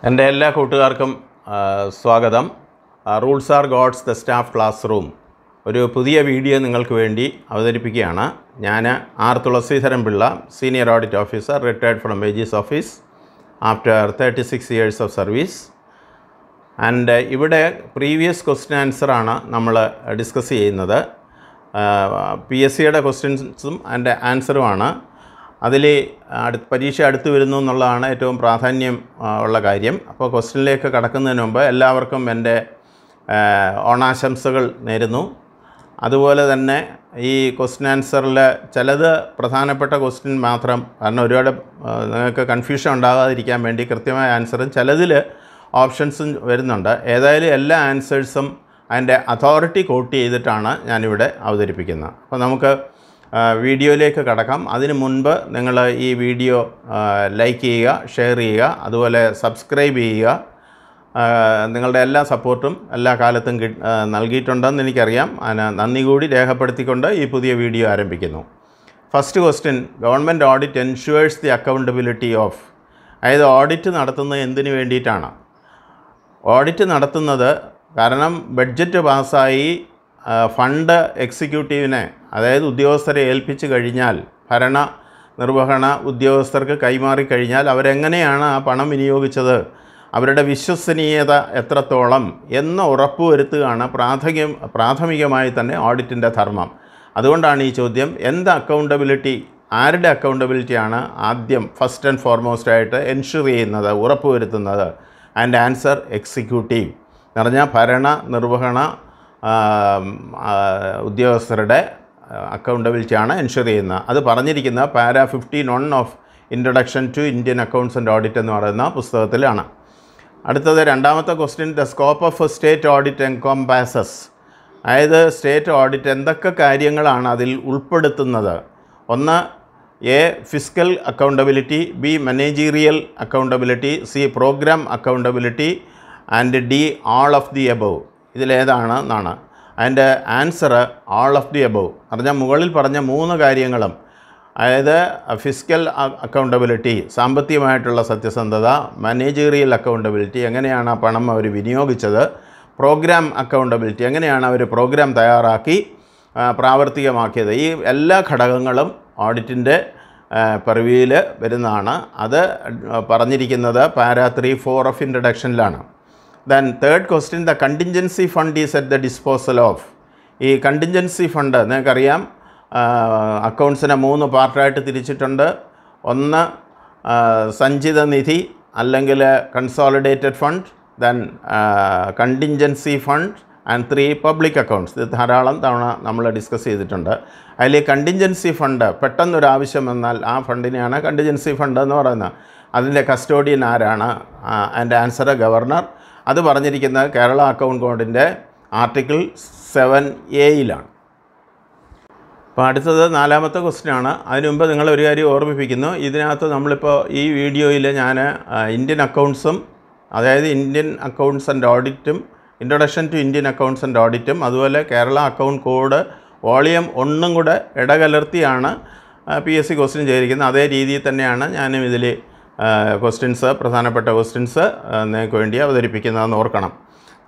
എൻ്റെ എല്ലാ കൂട്ടുകാർക്കും സ്വാഗതം. Rules are gods the staff class room ഒരു പുതിയ വീഡിയോ നിങ്ങൾക്ക് വേണ്ടി അവതരിപ്പിക്കുകയാണ്. ഞാൻ R Thulasidharan Pillai, senior audit officer, retired from AG's office after 36 years of service. And ഇവിടെ പ്രീവിയസ് ക്വസ്റ്റ്യൻ ആൻസറാണ് നമ്മൾ ഡിസ്കസ് ചെയ്യുന്നത്. PSCയുടെ ക്വസ്റ്റ്യൻസും അതിൻ്റെ ആൻസറുമാണ്. അതിൽ പരീക്ഷ അടുത്ത് വരുന്നു എന്നുള്ളതാണ് ഏറ്റവും പ്രാധാന്യം ഉള്ള കാര്യം. അപ്പോൾ ക്വസ്റ്റ്യനിലേക്ക് കടക്കുന്നതിന് മുമ്പ് എല്ലാവർക്കും എൻ്റെ ഓണാശംസകൾ നേരുന്നു. അതുപോലെ തന്നെ ഈ ക്വസ്റ്റ്യൻ ആൻസറിൽ ചിലത് പ്രധാനപ്പെട്ട ക്വസ്റ്റ്യൻ മാത്രം, കാരണം ഒരുപാട് നിങ്ങൾക്ക് കൺഫ്യൂഷൻ ഉണ്ടാകാതിരിക്കാൻ വേണ്ടി കൃത്യമായ ആൻസറും ചിലതിൽ ഓപ്ഷൻസും വരുന്നുണ്ട്. ഏതായാലും എല്ലാ ആൻസേഴ്സും അതിൻ്റെ അതോറിറ്റി കോട്ട് ചെയ്തിട്ടാണ് ഞാനിവിടെ അവതരിപ്പിക്കുന്നത്. അപ്പോൾ നമുക്ക് വീഡിയോയിലേക്ക് കടക്കാം. അതിനു മുൻപ് നിങ്ങൾ ഈ വീഡിയോ ലൈക്ക് ചെയ്യുക, ഷെയർ ചെയ്യുക, അതുപോലെ സബ്സ്ക്രൈബ് ചെയ്യുക. നിങ്ങളുടെ എല്ലാ സപ്പോർട്ടും എല്ലാ കാലത്തും നൽകിയിട്ടുണ്ടെന്ന് എനിക്കറിയാം. അതിന് നന്ദി കൂടി രേഖപ്പെടുത്തിക്കൊണ്ട് ഈ പുതിയ വീഡിയോ ആരംഭിക്കുന്നു. First question, government audit ensures the accountability of. അതായത് ഓഡിറ്റ് നടത്തുന്നത് എന്തിനു വേണ്ടിയിട്ടാണ്? ഓഡിറ്റ് നടത്തുന്നത് കാരണം ബഡ്ജറ്റ് പാസ്സായി ഫണ്ട് എക്സിക്യൂട്ടീവിനെ, അതായത് ഉദ്യോഗസ്ഥരെ ഏൽപ്പിച്ചു കഴിഞ്ഞാൽ, ഭരണ നിർവഹണ ഉദ്യോഗസ്ഥർക്ക് കൈമാറിക്കഴിഞ്ഞാൽ അവരെങ്ങനെയാണ് ആ പണം വിനിയോഗിച്ചത്, അവരുടെ വിശ്വസനീയത എത്രത്തോളം എന്ന് ഉറപ്പുവരുത്തുകയാണ് പ്രാഥമികമായി തന്നെ ഓഡിറ്റിൻ്റെ ധർമ്മം. അതുകൊണ്ടാണ് ഈ ചോദ്യം. എന്ത് അക്കൗണ്ടബിലിറ്റി, ആരുടെ അക്കൗണ്ടബിലിറ്റിയാണ് ആദ്യം ഫസ്റ്റ് ആൻഡ് ഫോർമോസ്റ്റ് ആയിട്ട് എൻഷുർ ചെയ്യുന്നത്, ഉറപ്പുവരുത്തുന്നത്? ആൻഡ് ആൻസർ എക്സിക്യൂട്ടീവ് എന്ന് പറഞ്ഞാൽ ഭരണ നിർവഹണ ഉദ്യോഗസ്ഥരുടെ അക്കൗണ്ടബിലിറ്റിയാണ് എൻഷുർ ചെയ്യുന്നത്. അത് പറഞ്ഞിരിക്കുന്ന para 15(1) of introduction to Indian accounts and audit എന്ന് പറയുന്ന പുസ്തകത്തിലാണ്. അടുത്തത് രണ്ടാമത്തെ question, the scope of state audit encompasses. അതായത് സ്റ്റേറ്റ് ഓഡിറ്റ് എന്തൊക്കെ കാര്യങ്ങളാണ് അതിൽ ഉൾപ്പെടുത്തുന്നത്? ഒന്ന്, A fiscal accountability, B managerial accountability, C programme accountability, and D all of the above. ഇതിലേതാണ് എന്നാണ് അതിൻ്റെ answer. All of the above പറഞ്ഞാൽ മുകളിൽ പറഞ്ഞ മൂന്ന് കാര്യങ്ങളും, അതായത് ഫിസ്ക്കൽ അക്കൗണ്ടബിലിറ്റി സാമ്പത്തികമായിട്ടുള്ള സത്യസന്ധത, മാനേജീരിയൽ അക്കൗണ്ടബിലിറ്റി എങ്ങനെയാണ് ആ പണം അവർ വിനിയോഗിച്ചത്, പ്രോഗ്രാം അക്കൗണ്ടബിലിറ്റി എങ്ങനെയാണ് അവർ പ്രോഗ്രാം തയ്യാറാക്കി പ്രാവർത്തികമാക്കിയത്. ഈ എല്ലാ ഘടകങ്ങളും ഓഡിറ്റിൻ്റെ പർവ്യൂവിൽ വരുന്നതാണ്. അത് പറഞ്ഞിരിക്കുന്നത് പാരാ 3(4) ഓഫ് ഇൻട്രൊഡക്ഷനിലാണ്. Then third question, the contingency fund is at the disposal of. ഈ കണ്ടിൻജൻസി ഫണ്ട് നിങ്ങൾക്കറിയാം, അക്കൗണ്ട്സിനെ 3 പാർട്ടായിട്ട് തിരിച്ചിട്ടുണ്ട്. ഒന്ന് സഞ്ചിത നിധി അല്ലെങ്കിൽ consolidated fund, then contingency fund, and 3 public accounts. ഇത് ധാരാളം തവണ നമ്മൾ ഡിസ്കസ് ചെയ്തിട്ടുണ്ട്. അതിൽ കണ്ടിൻജൻസി ഫണ്ട് പെട്ടെന്നൊരാവശ്യം വന്നാൽ ആ ഫണ്ടിനെയാണ് കണ്ടിൻജൻസി ഫണ്ട് എന്ന് പറയുന്നത്. അതിൻ്റെ കസ്റ്റോഡിയൻ ആരാണ്? അതിൻ്റെ ആൻസർ ഗവർണർ. അത് പറഞ്ഞിരിക്കുന്നത് കേരള അക്കൗണ്ട് കോഡിൻ്റെ ആർട്ടിക്കിൾ 7A. അപ്പോൾ അടുത്തത് നാലാമത്തെ ക്വസ്റ്റ്യനാണ്. അതിനു മുമ്പ് നിങ്ങളൊരു കാര്യം ഓർമ്മിപ്പിക്കുന്നു. ഇതിനകത്ത് നമ്മളിപ്പോൾ ഈ വീഡിയോയിൽ ഞാൻ ഇന്ത്യൻ അക്കൗണ്ട്സും, അതായത് ഇന്ത്യൻ അക്കൗണ്ട്സ് ആൻഡ് ഓഡിറ്റും, introduction to Indian accounts and ഓഡിറ്റും, അതുപോലെ കേരള അക്കൗണ്ട് കോഡ് വോളിയം 1 കൂടെ ഇടകലർത്തിയാണ് PSC ക്വസ്റ്റ്യൻ ചെയ്തിരിക്കുന്നത്. അതേ രീതിയിൽ തന്നെയാണ് ഞാനും ഇതിൽ ക്വസ്റ്റ്യൻസ്, പ്രധാനപ്പെട്ട ക്വസ്റ്റ്യൻസ് നിങ്ങൾക്ക് വേണ്ടി അവതരിപ്പിക്കുന്നതെന്ന് ഓർക്കണം.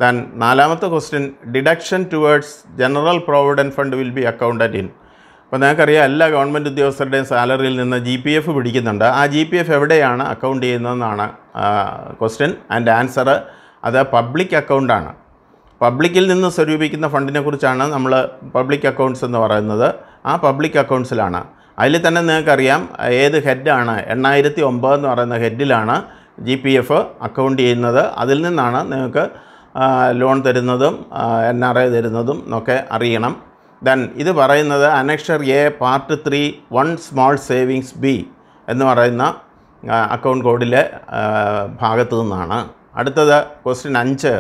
ദെൻ നാലാമത്തെ question, deduction towards general provident fund will be accounted in. അപ്പോൾ നിങ്ങൾക്കറിയാം, എല്ലാ ഗവൺമെൻറ് ഉദ്യോഗസ്ഥരുടെയും സാലറിയിൽ നിന്ന് GPF പിടിക്കുന്നുണ്ട്. ആ GPF എവിടെയാണ് അക്കൗണ്ട് ചെയ്യുന്നതെന്നാണ് ക്വസ്റ്റ്യൻ. ആൻഡ് ആൻസർ അത് പബ്ലിക് അക്കൗണ്ടാണ്. പബ്ലിക്കിൽ നിന്ന് സ്വരൂപിക്കുന്ന ഫണ്ടിനെ കുറിച്ചാണ് നമ്മൾ പബ്ലിക് അക്കൗണ്ട്സ് എന്ന് പറയുന്നത്. ആ പബ്ലിക് അക്കൗണ്ട്സിലാണ്. അതിൽ തന്നെ നിങ്ങൾക്കറിയാം ഏത് ഹെഡാണ്, 8009 എന്ന് പറയുന്ന ഹെഡിലാണ് GPF അക്കൗണ്ട് ചെയ്യുന്നത്. അതിൽ നിന്നാണ് നിങ്ങൾക്ക് ലോൺ തരുന്നതും NRA തരുന്നതും ഒക്കെ അറിയണം. ദെൻ ഇത് പറയുന്നത് annexure A part 3(1) small savings B എന്ന് പറയുന്ന അക്കൗണ്ട് കോഡിലെ ഭാഗത്തു നിന്നാണ്. അടുത്തത് question 5,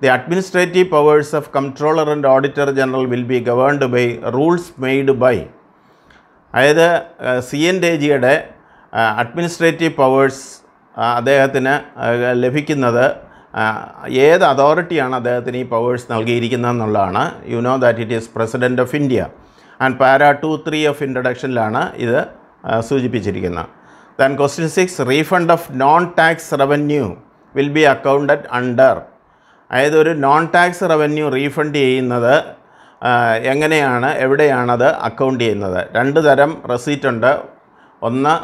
the administrative powers of controller and auditor general will be governed by rules made by. അതായത് C&AGയുടെ അഡ്മിനിസ്ട്രേറ്റീവ് പവേഴ്സ് അദ്ദേഹത്തിന് ലഭിക്കുന്നത് ഏത് അതോറിറ്റിയാണ് അദ്ദേഹത്തിന് ഈ പവേഴ്സ് നൽകിയിരിക്കുന്നതെന്നുള്ളതാണ്. You know that it is president of India. And para 2(3) of ഇൻട്രൊഡക്ഷനിലാണ് ഇത് സൂചിപ്പിച്ചിരിക്കുന്നത്. Then question 6, refund of non-tax revenue will be accounted under. അതായത് ഒരു നോൺ ടാക്സ് റവന്യൂ റീഫണ്ട് ചെയ്യുന്നത് എങ്ങനെയാണ്, എവിടെയാണത് അക്കൗണ്ട് ചെയ്യുന്നത്? രണ്ട് തരം റെസീറ്റ് ഉണ്ട്. ഒന്ന്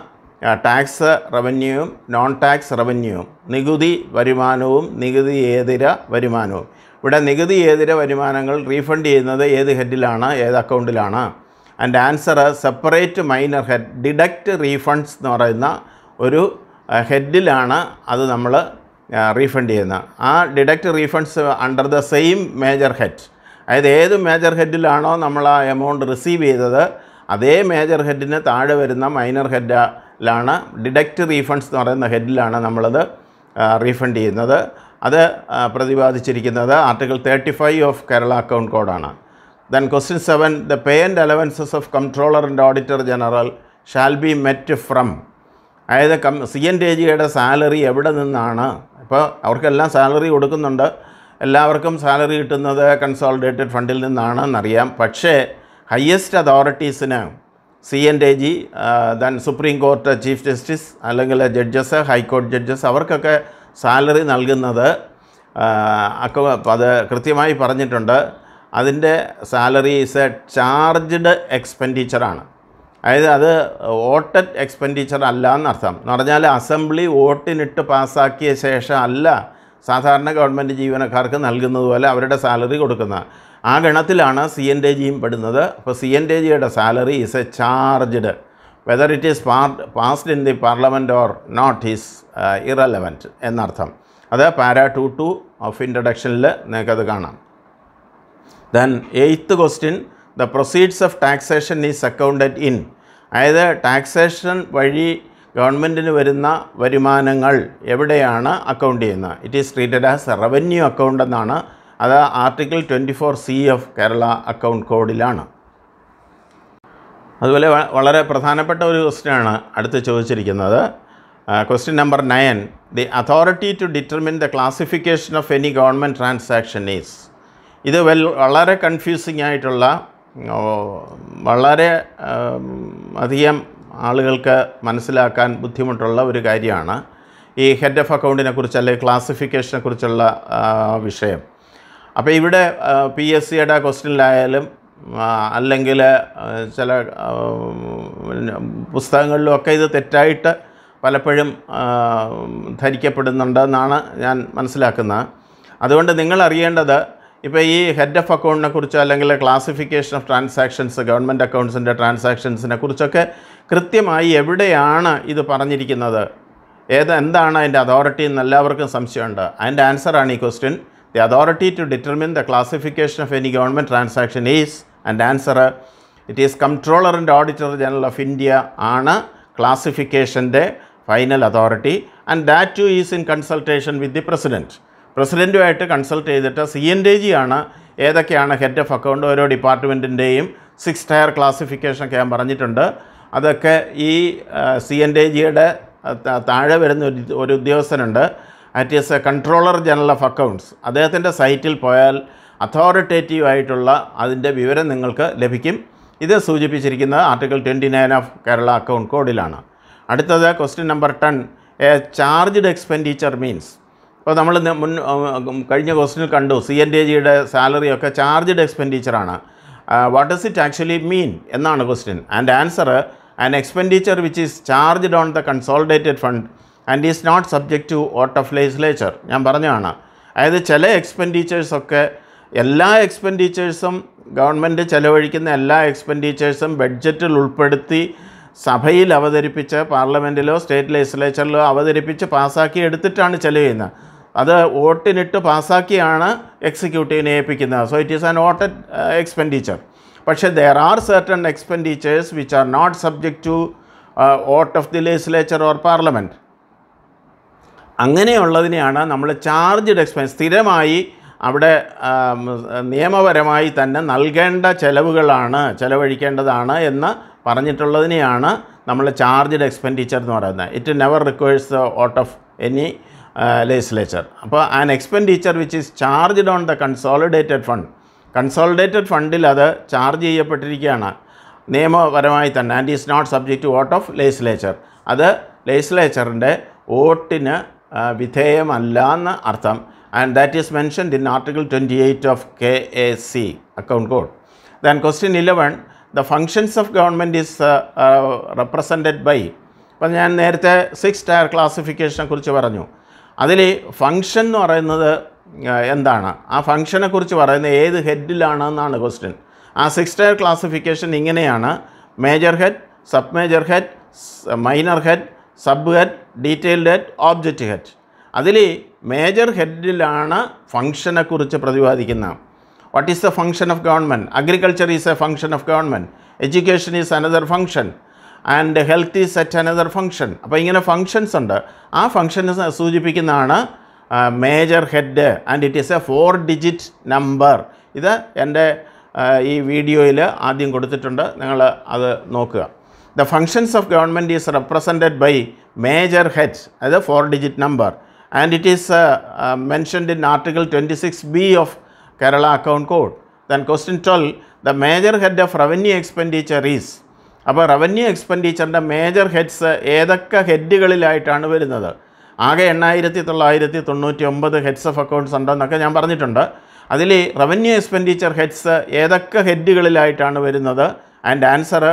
ടാക്സ് റവന്യൂവും നോൺ ടാക്സ് റവന്യൂവും, നികുതി വരുമാനവും നികുതിയേതര വരുമാനവും. ഇവിടെ നികുതിയേതര വരുമാനങ്ങൾ റീഫണ്ട് ചെയ്യുന്നത് ഏത് ഹെഡിലാണ്, ഏത് അക്കൗണ്ടിലാണ്? And answer separate minor head deduct refunds എന്ന് പറയുന്ന ഒരു ഹെഡിലാണ് അത് നമ്മൾ റീഫണ്ട് ചെയ്യുന്നത്. ആ deduct refunds under the same major head. അതായത് ഏത് മേജർ ഹെഡിലാണോ നമ്മൾ ആ എമൗണ്ട് റിസീവ് ചെയ്തത് അതേ മേജർ ഹെഡിന് താഴെ വരുന്ന മൈനർ ഹെഡിലാണ് ഡിഡക്റ്റ് റീഫണ്ട്സ് എന്ന് പറയുന്ന ഹെഡിലാണ് നമ്മളത് റീഫണ്ട് ചെയ്യുന്നത്. അത് പ്രതിപാദിച്ചിരിക്കുന്നത് ആർട്ടിക്കിൾ 35 ഓഫ് കേരള അക്കൗണ്ട് കോഡാണ്. Then question 7, the pay and allowances of controller and auditor general shall be met from. അതായത് C&AGയുടെ സാലറി എവിടെ നിന്നാണ്? ഇപ്പോൾ അവർക്കെല്ലാം സാലറി കൊടുക്കുന്നുണ്ട്, എല്ലാവർക്കും സാലറി കിട്ടുന്നത് കൺസോളിഡേറ്റഡ് ഫണ്ടിൽ നിന്നാണെന്നറിയാം. പക്ഷേ ഹയസ്റ്റ് അതോറിറ്റീസിന് C&AG, then supreme court chief justice അല്ലെങ്കിൽ ജഡ്ജസ്, ഹൈക്കോടതി ജഡ്ജസ്, അവർക്കൊക്കെ സാലറി നൽകുന്നത് അത് കൃത്യമായി പറഞ്ഞിട്ടുണ്ട്. അതിൻ്റെ സാലറി ഈസ് എ ചാർജ്ഡ് എക്സ്പെൻഡിച്ചറാണ്. അതായത് അത് വോട്ടഡ് എക്സ്പെൻഡിച്ചർ അല്ല എന്നർത്ഥം. എന്ന് പറഞ്ഞാൽ അസംബ്ലി വോട്ടിനിട്ട് പാസ്സാക്കിയ ശേഷം അല്ല സാധാരണ ഗവൺമെൻറ് ജീവനക്കാർക്ക് നൽകുന്നത് പോലെ അവരുടെ സാലറി കൊടുക്കുന്നത്. ആ ഗണത്തിലാണ് C&AGയും പെടുന്നത്. അപ്പോൾ C&AGയുടെ salary is a charged, whether it is passed in the parliament or not is irrelevant എന്നർത്ഥം. അത് പാരാ 2.2 ഓഫ് ഇൻട്രഡക്ഷനിൽ നിങ്ങൾക്കത് കാണാം. Then 8th question, the proceeds of taxation is accounted in. അതായത് ടാക്സേഷൻ വഴി ഗവൺമെൻറ്റിന് വരുന്ന വരുമാനങ്ങൾ എവിടെയാണ് അക്കൗണ്ട് ചെയ്യുന്നത്? It is treated as revenue account എന്നാണ്. അത് article 24C of Kerala account കോഡിലാണ്. അതുപോലെ വളരെ പ്രധാനപ്പെട്ട ഒരു ക്വസ്റ്റ്യനാണ് അടുത്ത് ചോദിച്ചിരിക്കുന്നത്. Question number 9, the authority to determine the classification of any government transaction is. ഇത് വളരെ കൺഫ്യൂസിംഗ് ആയിട്ടുള്ള, വളരെ അധികം ആളുകൾക്ക് മനസ്സിലാക്കാൻ ബുദ്ധിമുട്ടുള്ള ഒരു കാര്യമാണ് ഈ ഹെഡ് ഓഫ് അക്കൗണ്ടിനെ കുറിച്ച് അല്ലെങ്കിൽ ക്ലാസിഫിക്കേഷനെ കുറിച്ചുള്ള വിഷയം. അപ്പോൾ ഇവിടെ PSCയുടെ ക്വസ്റ്റ്യനിലായാലും അല്ലെങ്കിൽ ചില പുസ്തകങ്ങളിലുമൊക്കെ ഇത് തെറ്റായിട്ട് പലപ്പോഴും ധരിക്കപ്പെടുന്നുണ്ടെന്നാണ് ഞാൻ മനസ്സിലാക്കുന്നത്. അതുകൊണ്ട് നിങ്ങൾ അറിയേണ്ടത്, ഇപ്പോൾ ഈ ഹെഡ് ഓഫ് അക്കൗണ്ടിനെ കുറിച്ചോ അല്ലെങ്കിൽ ക്ലാസിഫിക്കേഷൻ ഓഫ് ട്രാൻസാക്ഷൻസ്, ഗവൺമെൻറ് അക്കൗണ്ട്സിൻ്റെ ട്രാൻസാക്ഷൻസിനെ കുറിച്ചൊക്കെ കൃത്യമായി എവിടെയാണ് ഇത് പറഞ്ഞിരിക്കുന്നത്, എന്താണ് അതിൻ്റെ അതോറിറ്റി എന്ന് എല്ലാവർക്കും സംശയമുണ്ട്. അതിൻ്റെ ആൻസറാണ് ഈ question. The authority to determine the classification of any government transaction is, and answer it is controller and auditor general of India ആണ് ക്ലാസിഫിക്കേഷൻ്റെ final authority. And that too is in consultation with the president. പ്രസിഡൻറ്റുമായിട്ട് consult ചെയ്തിട്ട് C&AG ആണ് ഏതൊക്കെയാണ് head of account ഓരോ ഡിപ്പാർട്ട്മെൻറ്റിൻ്റെയും 6 tyre ക്ലാസിഫിക്കേഷനൊക്കെ ഞാൻ പറഞ്ഞിട്ടുണ്ട്. അതൊക്കെ ഈ C&AGയുടെ താഴെ വരുന്ന ഒരു ഉദ്യോഗസ്ഥനുണ്ട്, that is a controller general of accounts. അദ്ദേഹത്തിൻ്റെ സൈറ്റിൽ പോയാൽ അതോറിറ്റേറ്റീവ് ആയിട്ടുള്ള അതിൻ്റെ വിവരം നിങ്ങൾക്ക് ലഭിക്കും. ഇത് സൂചിപ്പിച്ചിരിക്കുന്നത് ആർട്ടിക്കിൾ 29 ഓഫ് കേരള അക്കൗണ്ട് കോഡിലാണ്. അടുത്തത് question number 10, a charged expenditure means. അപ്പോൾ നമ്മൾ കഴിഞ്ഞ ക്വസ്റ്റ്യനിൽ കണ്ടു C&AGയുടെ സാലറിയൊക്കെ ചാർജ്ഡ് എക്സ്പെൻഡിച്ചറാണ്. What does it actually mean എന്നാണ് question. And answer, an expenditure which is charged on the consolidated fund and is not subject to vote of legislature. ഞാൻ പറഞ്ഞതാണ്. അതായത് ചില എക്സ്പെൻഡിച്ചേഴ്സൊക്കെ, എല്ലാ എക്സ്പെൻഡിച്ചേഴ്സും ഗവൺമെൻറ് ചെലവഴിക്കുന്ന എല്ലാ എക്സ്പെൻഡിച്ചേഴ്സും ബഡ്ജറ്റിൽ ഉൾപ്പെടുത്തി സഭയിൽ അവതരിപ്പിച്ച് പാർലമെൻറ്റിലോ സ്റ്റേറ്റ് ലെജിസ്ലേച്ചറിലോ അവതരിപ്പിച്ച് പാസ്സാക്കി എടുത്തിട്ടാണ് ചെലവ് ചെയ്യുന്നത്. അത് വോട്ടിനിട്ട് പാസ്സാക്കിയാണ് എക്സിക്യൂട്ടീവിനെ ഏൽപ്പിക്കുന്നത്. So it is an voted expenditure. പക്ഷേ there are certain expenditures which are not subject to vote of the legislature or parliament. അങ്ങനെയുള്ളതിനെയാണ് നമ്മൾ ചാർജ്ഡ് എക്സ്പെൻസ്, സ്ഥിരമായി അവിടെ നിയമപരമായി തന്നെ നൽകേണ്ട ചെലവഴിക്കേണ്ടതാണ് എന്ന് പറഞ്ഞിട്ടുള്ളതിനെയാണ് നമ്മൾ ചാർജ്ഡ് എക്സ്പെൻഡിച്ചർ എന്ന് പറയുന്നത്. It never requires the vote of any legislature. അപ്പോൾ an expenditure which is charged on the consolidated fund, consolidated ഫണ്ടിൽ അത് ചാർജ് ചെയ്യപ്പെട്ടിരിക്കുകയാണ് നിയമപരമായി തന്നെ. And is not subject to vote of legislature. അത് ലെജിസ്ലേച്ചറിൻ്റെ വോട്ടിന് വിധേയമല്ല എന്ന് അർത്ഥം. And that is mentioned in Article 28 of KAC, Account Code. Then question 11, the functions of government is represented by. അപ്പോൾ ഞാൻ നേരത്തെ 6 tier ക്ലാസിഫിക്കേഷനെ കുറിച്ച് പറഞ്ഞു. അതിൽ ഫങ്ഷൻ എന്ന് പറയുന്നത് എന്താണ്? ആ ഫങ്ഷനെ കുറിച്ച് പറയുന്നത് ഏത് ഹെഡിലാണെന്നാണ് ക്വസ്റ്റ്യൻ. ആ 6 tier ക്ലാസിഫിക്കേഷൻ ഇങ്ങനെയാണ്: major head, sub major head, minor head, sub head, detailed head, object head. അതിൽ മേജർ ഹെഡിലാണ് ഫങ്ഷനെക്കുറിച്ച് പ്രതിപാദിക്കുന്നത്. What is the function of government? Agriculture is A function of government, education is another function, and health is at another function. അപ്പോൾ ഇങ്ങനെ functions ഉണ്ട്. ആ ഫങ്ഷനെ സൂചിപ്പിക്കുന്നതാണ് major head, and it is A 4-digit number. ഇത് എൻ്റെ ഈ വീഡിയോയിൽ ആദ്യം കൊടുത്തിട്ടുണ്ട്, നിങ്ങൾ അത് നോക്കുക. The functions of government is represented by major heads as a 4-digit number, and it is mentioned in Article 26B of Kerala Account Code. Then question 12, the major head of revenue expenditure is. അപ്പോൾ revenue എക്സ്പെൻഡിച്ചറിൻ്റെ major heads ഏതൊക്കെ ഹെഡുകളിലായിട്ടാണ് വരുന്നത്? ആകെ 8999 heads of accounts ഉണ്ടെന്നൊക്കെ ഞാൻ പറഞ്ഞിട്ടുണ്ട്. അതിൽ revenue expenditure heads ഏതൊക്കെ ഹെഡുകളിലായിട്ടാണ് വരുന്നത്? ആൻഡ് ആൻസർ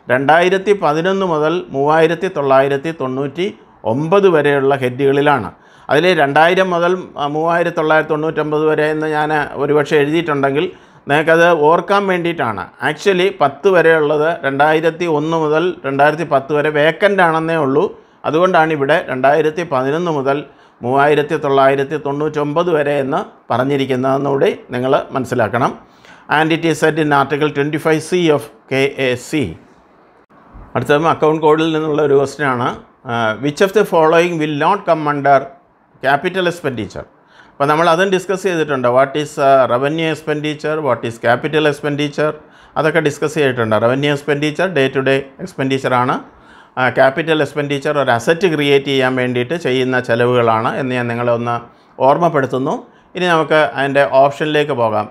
2011 മുതൽ 3999 വരെയുള്ള ഹെഡുകളിലാണ്. അതിൽ 2000 മുതൽ 3999 വരെ എന്ന് ഞാൻ ഒരുപക്ഷെ എഴുതിയിട്ടുണ്ടെങ്കിൽ നിങ്ങൾക്കത് ഓർക്കാൻ വേണ്ടിയിട്ടാണ്. ആക്ച്വലി 10 വരെയുള്ളത് 2001 മുതൽ 2010 വരെ വേക്കൻ്റ് ആണെന്നേ ഉള്ളൂ. അതുകൊണ്ടാണ് ഇവിടെ 2011 മുതൽ 3999 വരെ എന്ന് പറഞ്ഞിരിക്കുന്നതെന്നുകൂടി നിങ്ങൾ മനസ്സിലാക്കണം. And it is set in article 25C of KAC. അടുത്തത് അക്കൗണ്ട് കോഡിൽ നിന്നുള്ള ഒരു ക്വസ്റ്റ്യനാണ്. Which of the following will not come under capital expenditure? അപ്പോൾ നമ്മൾ അതും ഡിസ്കസ് ചെയ്തിട്ടുണ്ട്. What is revenue expenditure, what is capital expenditure, അതൊക്കെ ഡിസ്കസ് ചെയ്തിട്ടുണ്ട്. Revenue expenditure day to day എക്സ്പെൻഡിച്ചറാണ്. ക്യാപിറ്റൽ എക്സ്പെൻഡിച്ചർ ഒരു അസറ്റ് ക്രിയേറ്റ് ചെയ്യാൻ വേണ്ടിയിട്ട് ചെയ്യുന്ന ചിലവുകളാണ് എന്ന് ഞാൻ നിങ്ങളെ ഒന്ന് ഓർമ്മപ്പെടുത്തുന്നു. ഇനി നമുക്ക് അതിൻ്റെ ഓപ്ഷനിലേക്ക് പോകാം.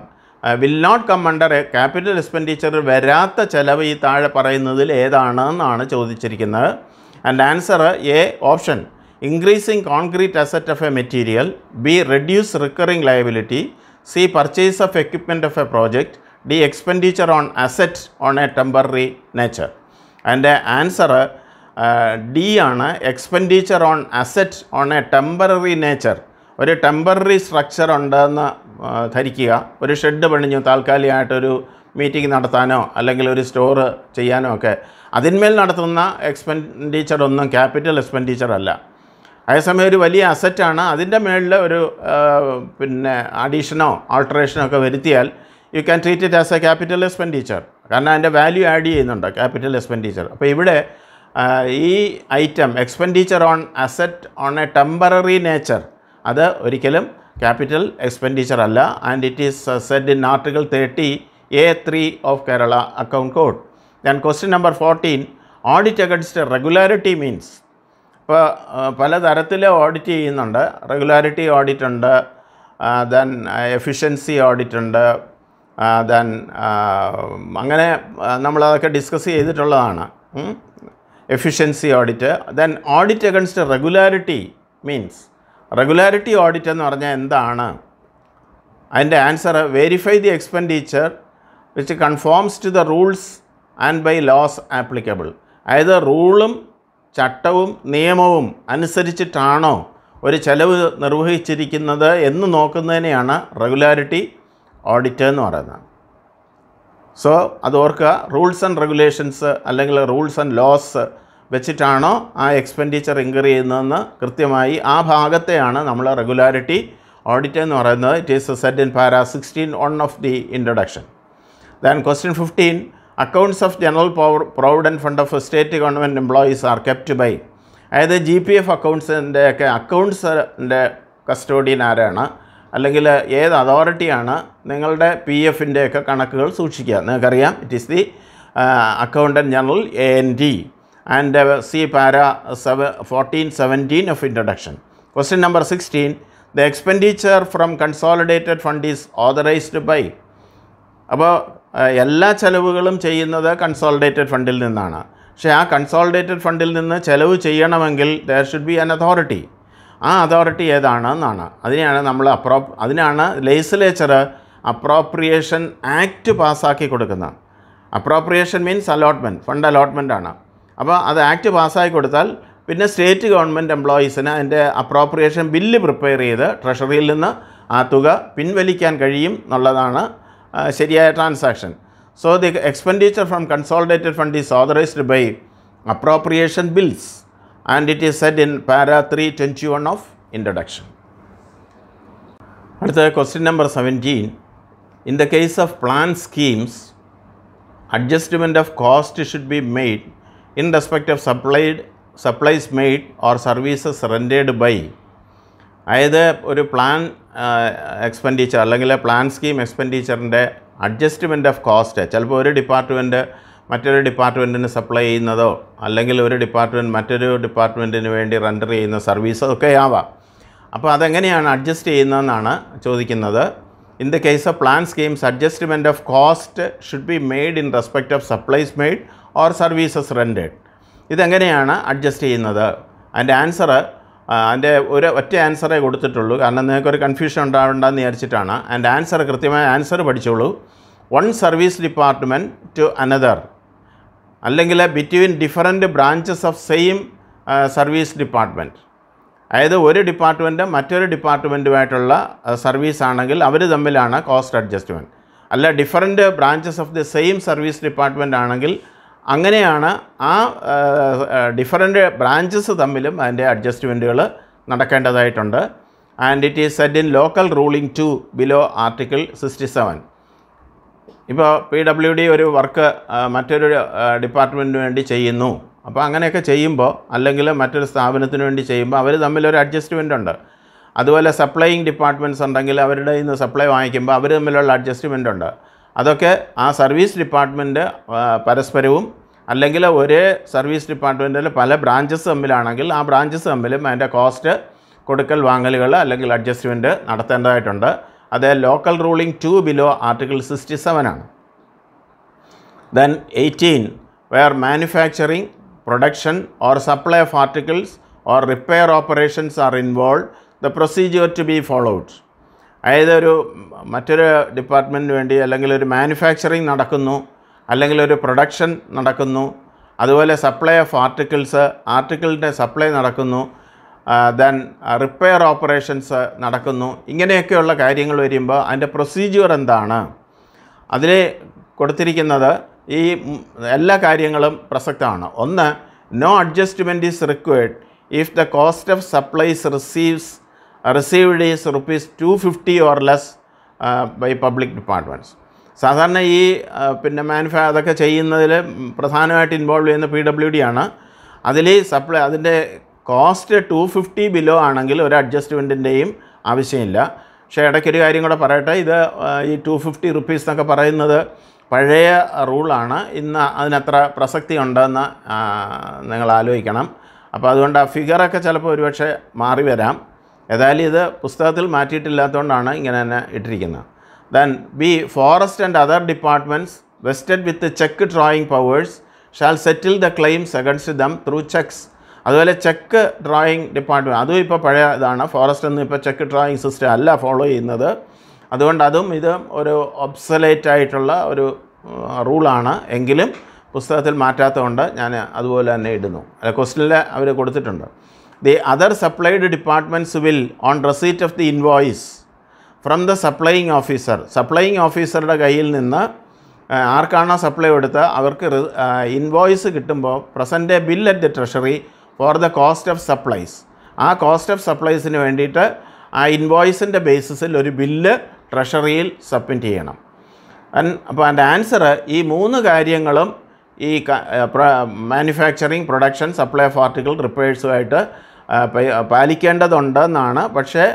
Will not come under capital expenditure വരാത്ത ചിലവ് ഈ താഴെ പറയുന്നതിൽ ഏതാണെന്നാണ് ചോദിച്ചിരിക്കുന്നത്. And answer A option, increasing concrete asset of a material, B reduce recurring liability, C purchase of equipment of a project, D expenditure on asset on a temporary nature. അതിൻ്റെ answer D ആണ്, expenditure on asset on a temporary nature. ഒരു temporary structure ഉണ്ടെന്ന് ധരിക്കുക. ഒരു shed പണിഞ്ഞു താൽക്കാലികമായിട്ടൊരു meeting നടത്താനോ അല്ലെങ്കിൽ ഒരു സ്റ്റോറ് ചെയ്യാനോ ഒക്കെ, അതിന്മേൽ നടത്തുന്ന എക്സ്പെൻഡിച്ചർ ഒന്നും ക്യാപിറ്റൽ എക്സ്പെൻഡിച്ചർ അല്ല. അതേസമയം ഒരു വലിയ അസറ്റാണ്, അതിൻ്റെ മേളിൽ ഒരു പിന്നെ അഡീഷനോ ആൾട്ടറേഷനോ ഒക്കെ വരുത്തിയാൽ you can treat it as a capital expenditure. കാരണം അതിൻ്റെ വാല്യൂ ആഡ് ചെയ്യുന്നുണ്ട് ക്യാപിറ്റൽ എക്സ്പെൻഡിച്ചർ. അപ്പോൾ ഇവിടെ ഈ item expenditure on asset on a temporary nature അത് ഒരിക്കലും ക്യാപിറ്റൽ എക്സ്പെൻഡിച്ചർ അല്ല. And it is said in article 30A(3) of Kerala account code. Then question number 14, audit against regularity means. ഇപ്പോൾ പലതരത്തിൽ audit ചെയ്യുന്നുണ്ട്. റെഗുലാരിറ്റി ഓഡിറ്റ് ഉണ്ട്, ദെൻ എഫിഷ്യൻസി ഓഡിറ്റ് ഉണ്ട്, then അങ്ങനെ നമ്മളതൊക്കെ ഡിസ്കസ് ചെയ്തിട്ടുള്ളതാണ്. Efficiency audit. Then audit against regularity means, regularity audit എന്ന് പറഞ്ഞാൽ എന്താണ്? അതിൻ്റെ answer verify the expenditure which conforms to the rules and bylaws applicable. അതായത് റൂളും ചട്ടവും നിയമവും അനുസരിച്ചിട്ടാണോ ഒരു ചെലവ് നിർവഹിച്ചിരിക്കുന്നത് എന്ന് നോക്കുന്നതിനെയാണ് റെഗുലാരിറ്റി ഓഡിറ്റ് എന്ന് പറയുന്നത്. സോ അത് ഓർക്കുക, റൂൾസ് ആൻഡ് റെഗുലേഷൻസ് അല്ലെങ്കിൽ റൂൾസ് ആൻഡ് ലോസ് വെച്ചിട്ടാണോ ആ എക്സ്പെൻഡിച്ചർ ഇൻക്വയറി ചെയ്യുന്നതെന്ന് കൃത്യമായി ആ ഭാഗത്തെയാണ് നമ്മൾ റെഗുലാരിറ്റി ഓഡിറ്റ് എന്ന് പറയുന്നത്. It is said in para 16(1) of the introduction. Then question 15, accounts of general provident fund of state government employees are kept by. അതായത് GPF അക്കൗണ്ട്സിൻ്റെ ഒക്കെ അക്കൗണ്ട്സിൻ്റെ കസ്റ്റോഡിയൻ ആരാണ്, അല്ലെങ്കിൽ ഏത് അതോറിറ്റിയാണ് നിങ്ങളുടെ PFൻ്റെ ഒക്കെ കണക്കുകൾ സൂക്ഷിക്കുക? നിങ്ങൾക്കറിയാം, it is the accountant general A&D. And see para 14-17 of introduction. Question number 16, the expenditure from Consolidated Fund is authorised by. അപ്പോൾ എല്ലാ ചെലവുകളും ചെയ്യുന്നത് കൺസോളിഡേറ്റഡ് ഫണ്ടിൽ നിന്നാണ്. പക്ഷേ ആ കൺസോളിഡേറ്റഡ് ഫണ്ടിൽ നിന്ന് ചെലവ് ചെയ്യണമെങ്കിൽ there should be an authority. ആ അതോറിറ്റി ഏതാണെന്നാണ്. അതിനെയാണ് നമ്മൾ അതിനാണ് ലെജിസ്ലേച്ചർ അപ്രോപ്രിയേഷൻ ആക്ട് പാസ്സാക്കി കൊടുക്കുന്നത്. Appropriation means allotment, fund allotment ആണ്. അപ്പോൾ അത് ആക്ട് പാസ്സാക്കി കൊടുത്താൽ പിന്നെ സ്റ്റേറ്റ് ഗവൺമെൻറ് എംപ്ലോയീസിന് അതിൻ്റെ അപ്രോപ്രിയേഷൻ ബില്ല് പ്രിപ്പയർ ചെയ്ത് ട്രഷറിയിൽ നിന്ന് ആ തുക പിൻവലിക്കാൻ കഴിയും എന്നുള്ളതാണ് ശരിയായ transaction. So the expenditure from consolidated fund is authorised by appropriation bills and it is said in para 321 of introduction. അടുത്ത question number 17. In the case of plan schemes, adjustment of cost should be made in respect of supplies made or services rendered by. അതായത് ഒരു plan expenditure അല്ലെങ്കിൽ plan scheme എക്സ്പെൻഡിച്ചറിൻ്റെ adjustment of cost ചിലപ്പോൾ ഒരു department മറ്റൊരു ഡിപ്പാർട്ട്മെൻറ്റിന് supply ചെയ്യുന്നതോ അല്ലെങ്കിൽ ഒരു ഡിപ്പാർട്ട്മെൻറ്റ് മറ്റൊരു ഡിപ്പാർട്ട്മെൻറ്റിന് വേണ്ടി റെൻഡർ ചെയ്യുന്ന സർവീസോ ഒക്കെ ആവാം. അപ്പോൾ അതെങ്ങനെയാണ് അഡ്ജസ്റ്റ് ചെയ്യുന്നതെന്നാണ് ചോദിക്കുന്നത്. In the case of plan schemes adjustment of cost should be made in respect of supplies made or services rendered. ഇതെങ്ങനെയാണ് അഡ്ജസ്റ്റ് ചെയ്യുന്നത്? അതിൻ്റെ ആൻസർ അതിൻ്റെ ഒറ്റ ആൻസറേ കൊടുത്തിട്ടുള്ളൂ, കാരണം നിങ്ങൾക്കൊരു കൺഫ്യൂഷൻ ഉണ്ടാവേണ്ടെന്ന് വിചാരിച്ചിട്ടാണ്. അതിൻ്റെ ആൻസർ കൃത്യമായ ആൻസർ പഠിച്ചോളൂ. One service department to another, അല്ലെങ്കിൽ between different branches of same service department. അതായത് ഒരു ഡിപ്പാർട്ട്മെൻറ്റ് മറ്റൊരു ഡിപ്പാർട്ട്മെൻറ്റുമായിട്ടുള്ള സർവീസ് ആണെങ്കിൽ അവർ തമ്മിലാണ് കോസ്റ്റ് അഡ്ജസ്റ്റ്മെൻറ്റ്. അല്ല different branches of the same service department ആണെങ്കിൽ അങ്ങനെയാണ് ആ ഡിഫറൻറ്റ് ബ്രാഞ്ചസ് തമ്മിലും അതിൻ്റെ അഡ്ജസ്റ്റ്മെൻറ്റുകൾ നടക്കേണ്ടതായിട്ടുണ്ട്. And it is said in local ruling 2 below article 67. ഇപ്പോൾ PWD ഒരു വർക്ക് മറ്റൊരു ഡിപ്പാർട്ട്മെൻറ്റിന് വേണ്ടി ചെയ്യുന്നു. അപ്പോൾ അങ്ങനെയൊക്കെ ചെയ്യുമ്പോൾ അല്ലെങ്കിൽ മറ്റൊരു സ്ഥാപനത്തിന് വേണ്ടി ചെയ്യുമ്പോൾ അവർ തമ്മിലൊരു അഡ്ജസ്റ്റ്മെൻ്റ് ഉണ്ട്. അതുപോലെ സപ്ലൈയിങ് ഡിപ്പാർട്ട്മെൻറ്റ്സ് ഉണ്ടെങ്കിൽ അവരുടെ ഇന്ന് സപ്ലൈ വാങ്ങിക്കുമ്പോൾ അവർ തമ്മിലുള്ള അഡ്ജസ്റ്റ്മെൻ്റ് ഉണ്ട്. അതൊക്കെ ആ സർവീസ് ഡിപ്പാർട്ട്മെൻറ്റ് പരസ്പരവും അല്ലെങ്കിൽ ഒരേ സർവീസ് ഡിപ്പാർട്ട്മെൻറ്റിൽ പല ബ്രാഞ്ചസ് തമ്മിലാണെങ്കിൽ ആ ബ്രാഞ്ചസ് തമ്മിലും അതിൻ്റെ കോസ്റ്റ് കൊടുക്കൽ വാങ്ങലുകൾ അല്ലെങ്കിൽ അഡ്ജസ്റ്റ്മെൻറ്റ് നടത്തേണ്ടതായിട്ടുണ്ട്. അത് ലോക്കൽ റൂളിംഗ് 2 ബിലോ ആർട്ടിക്കിൾ 67 ആണ്. Then 18, where manufacturing, production or supply of articles or repair operations are involve, the procedure to be followed. അതായത് മറ്റൊരു ഡിപ്പാർട്ട്മെൻറ്റിന് വേണ്ടി അല്ലെങ്കിൽ ഒരു മാനുഫാക്ചറിങ് നടക്കുന്നു, അല്ലെങ്കിൽ ഒരു പ്രൊഡക്ഷൻ നടക്കുന്നു, അതുപോലെ സപ്ലൈ ഓഫ് ആർട്ടിക്കിളിൻ്റെ സപ്ലൈ നടക്കുന്നു, ദെൻ റിപ്പയർ ഓപ്പറേഷൻസ് നടക്കുന്നു. ഇങ്ങനെയൊക്കെയുള്ള കാര്യങ്ങൾ വരുമ്പോൾ അതിൻ്റെ പ്രൊസീജിയർ എന്താണ്? അതിൽ കൊടുത്തിരിക്കുന്നത് ഈ എല്ലാ കാര്യങ്ങളും പ്രസക്തമാണ്. ഒന്ന്, no adjustment is required if the cost of supplies received is ₹250 or less by public departments. സാധാരണ ഈ പിന്നെ അതൊക്കെ ചെയ്യുന്നതിൽ പ്രധാനമായിട്ട് ഇൻവോൾവ് ചെയ്യുന്ന PWD ആണ്. അതിൽ അതിൻ്റെ കോസ്റ്റ് 250 ബിലോ ആണെങ്കിൽ ഒരു അഡ്ജസ്റ്റ്മെൻറ്റിൻ്റെയും ആവശ്യമില്ല. പക്ഷേ ഇടയ്ക്കൊരു കാര്യം കൂടെ പറയട്ടെ, ഇത് ഈ ₹250 എന്നൊക്കെ പറയുന്നത് പഴയ റൂളാണ്. ഇന്ന് അതിനത്ര പ്രസക്തി ഉണ്ടെന്ന് നിങ്ങൾ ആലോചിക്കണം. അപ്പോൾ അതുകൊണ്ട് ആ ഫിഗറൊക്കെ ചിലപ്പോൾ ഒരുപക്ഷെ മാറി വരാം. ഏതായാലും ഇത് പുസ്തകത്തിൽ മാറ്റിയിട്ടില്ലാത്തതുകൊണ്ടാണ് ഇങ്ങനെ തന്നെ ഇട്ടിരിക്കുന്നത്. Then B, forest and other departments vested with cheque drawing powers shall settle the claims against them through cheques. അതുപോലെ ചെക്ക് ഡ്രോയിങ് ഡിപ്പാർട്ട്മെൻറ്റ് അതും ഇപ്പോൾ പഴയ ഇതാണ്. ഫോറസ്റ്റ് ഒന്നും ഇപ്പോൾ ചെക്ക് ഡ്രോയിങ് സിസ്റ്റം അല്ല ഫോളോ ചെയ്യുന്നത്. അതുകൊണ്ട് അതും ഇതും ഒരു ഒബ്സലേറ്റ് ആയിട്ടുള്ള ഒരു റൂളാണ്. എങ്കിലും പുസ്തകത്തിൽ മാറ്റാത്തതുകൊണ്ട് ഞാൻ അതുപോലെ തന്നെ ഇടുന്നു. അല്ല, ക്വസ്റ്റ്യനിൽ അവർ കൊടുത്തിട്ടുണ്ട്. The other supplied departments will on receipt of the invoice from the supplying officer. Supplying ഓഫീസറുടെ കയ്യിൽ നിന്ന് ആർക്കാണോ സപ്ലൈ കൊടുത്ത് അവർക്ക് ഇൻവോയ്സ് കിട്ടുമ്പോൾ present A bill at the treasury for the cost of supplies. ആ കോസ്റ്റ് ഓഫ് സപ്ലൈസിന് വേണ്ടിയിട്ട് ആ ഇൻവോയ്സിൻ്റെ ബേസിസിൽ ഒരു ബില്ല് ട്രഷറിയിൽ സബ്മിറ്റ് ചെയ്യണം. അപ്പോൾ അതിൻ്റെ ആൻസർ ഈ 3 കാര്യങ്ങളും ഈ manufacturing, production, supply of article, റിപ്പയേഴ്സുമായിട്ട് പാലിക്കേണ്ടതുണ്ടെന്നാണ്. പക്ഷേ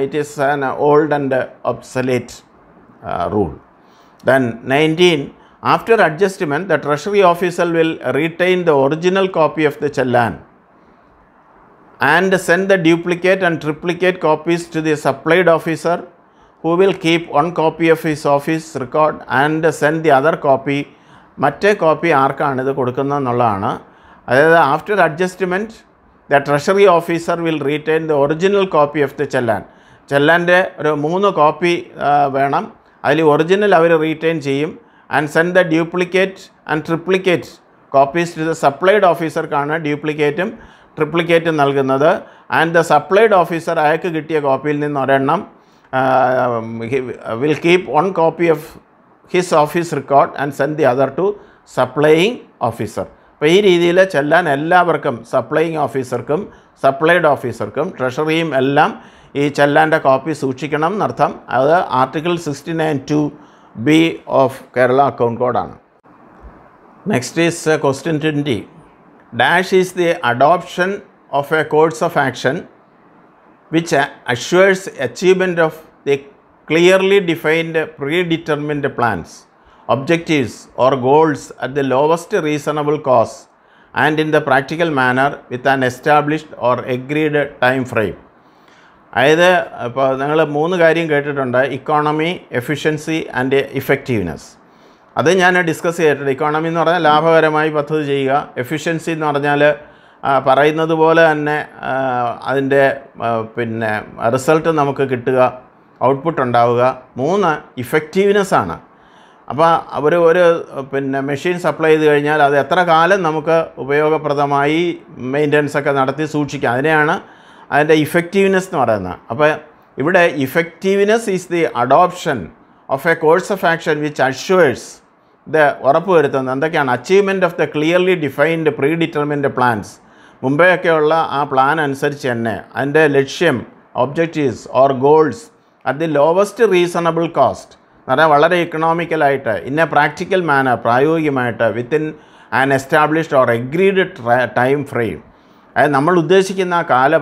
it is an old and obsolete rule. Then 19, after adjustment the treasury officer will retain the original copy of the challan and send the duplicate and triplicate copies to the supplied officer, who will keep one copy of his office record and send the other copy. മറ്റേ copy ആർക്കാണ് ഇത് കൊടുക്കുന്നതെന്നുള്ളതാണ്. അതായത് after adjustment the Treasury Officer will retain the original copy of the Chalan. Challan's ഒരു 3 copy വേണം. അതിൽ original അവർ retain ചെയ്യും. And send the duplicate and triplicate copies to the supplied officerക്കാണ് ഡ്യൂപ്ലിക്കേറ്റും ട്രിപ്ലിക്കേറ്റും നൽകുന്നത്. And the supplied officer അയാൾക്ക് കിട്ടിയ കോപ്പിയിൽ നിന്ന് ഒരെണ്ണം will keep one copy of his office record and send the other to supplying officer. അപ്പോൾ ഈ രീതിയിൽ ചെല്ലാൻ എല്ലാവർക്കും സപ്ലൈയിങ് ഓഫീസർക്കും സപ്ലൈഡ് ഓഫീസർക്കും ട്രഷറിയും എല്ലാം ഈ ചെല്ലാൻ്റെ കോപ്പി സൂക്ഷിക്കണം എന്നർത്ഥം. അത് article 69(2)B of Kerala account കോഡാണ്. Next is question 20. Dash is the adoption of a course of action which assures achievement of the clearly defined predetermined plans, objectives or goals at the lowest reasonable cost and in the practical manner with an established or agreed time frame. അതായത് ഇപ്പോൾ നിങ്ങൾ 3 കാര്യം കേട്ടിട്ടുണ്ട്: economy, efficiency and effectiveness. അത് ഞാൻ discuss ചെയ്തിട്ടുണ്ട്. Economy എന്ന് പറഞ്ഞാൽ ലാഭകരമായി പദ്ധതി ചെയ്യുക. എഫിഷ്യൻസി എന്ന് പറഞ്ഞാൽ പറയുന്നത് പോലെ തന്നെ അതിൻ്റെ പിന്നെ റിസൾട്ട് നമുക്ക് കിട്ടുക, ഔട്ട്പുട്ട് ഉണ്ടാവുക. 3 ഇഫക്റ്റീവ്നെസ്സാണ്. അപ്പോൾ ഒരു പിന്നെ മെഷീൻ സപ്ലൈ ചെയ്ത് കഴിഞ്ഞാൽ അത് എത്ര കാലം നമുക്ക് ഉപയോഗപ്രദമായി മെയിൻ്റനൻസ് ഒക്കെ നടത്തി സൂക്ഷിക്കാം. അതിനെയാണ് അതിൻ്റെ ഇഫക്റ്റീവ്നെസ് എന്ന് പറയുന്നത്. അപ്പോൾ ഇവിടെ effectiveness is the adoption of a course of action which assures ഇത് ഉറപ്പുവരുത്തുന്നത് എന്തൊക്കെയാണ്? Achievement of the clearly defined predetermined plans. മുമ്പെയൊക്കെയുള്ള ആ പ്ലാൻ അനുസരിച്ച് തന്നെ അതിൻ്റെ ലക്ഷ്യം, objectives or goals at the lowest reasonable cost എന്ന് പറഞ്ഞാൽ വളരെ ഇക്കണോമിക്കലായിട്ട് ഇൻ എ പ്രാക്ടിക്കൽ മാനർ, പ്രായോഗികമായിട്ട് within an established or agreed time frame. അതായത് നമ്മൾ ഉദ്ദേശിക്കുന്ന ആ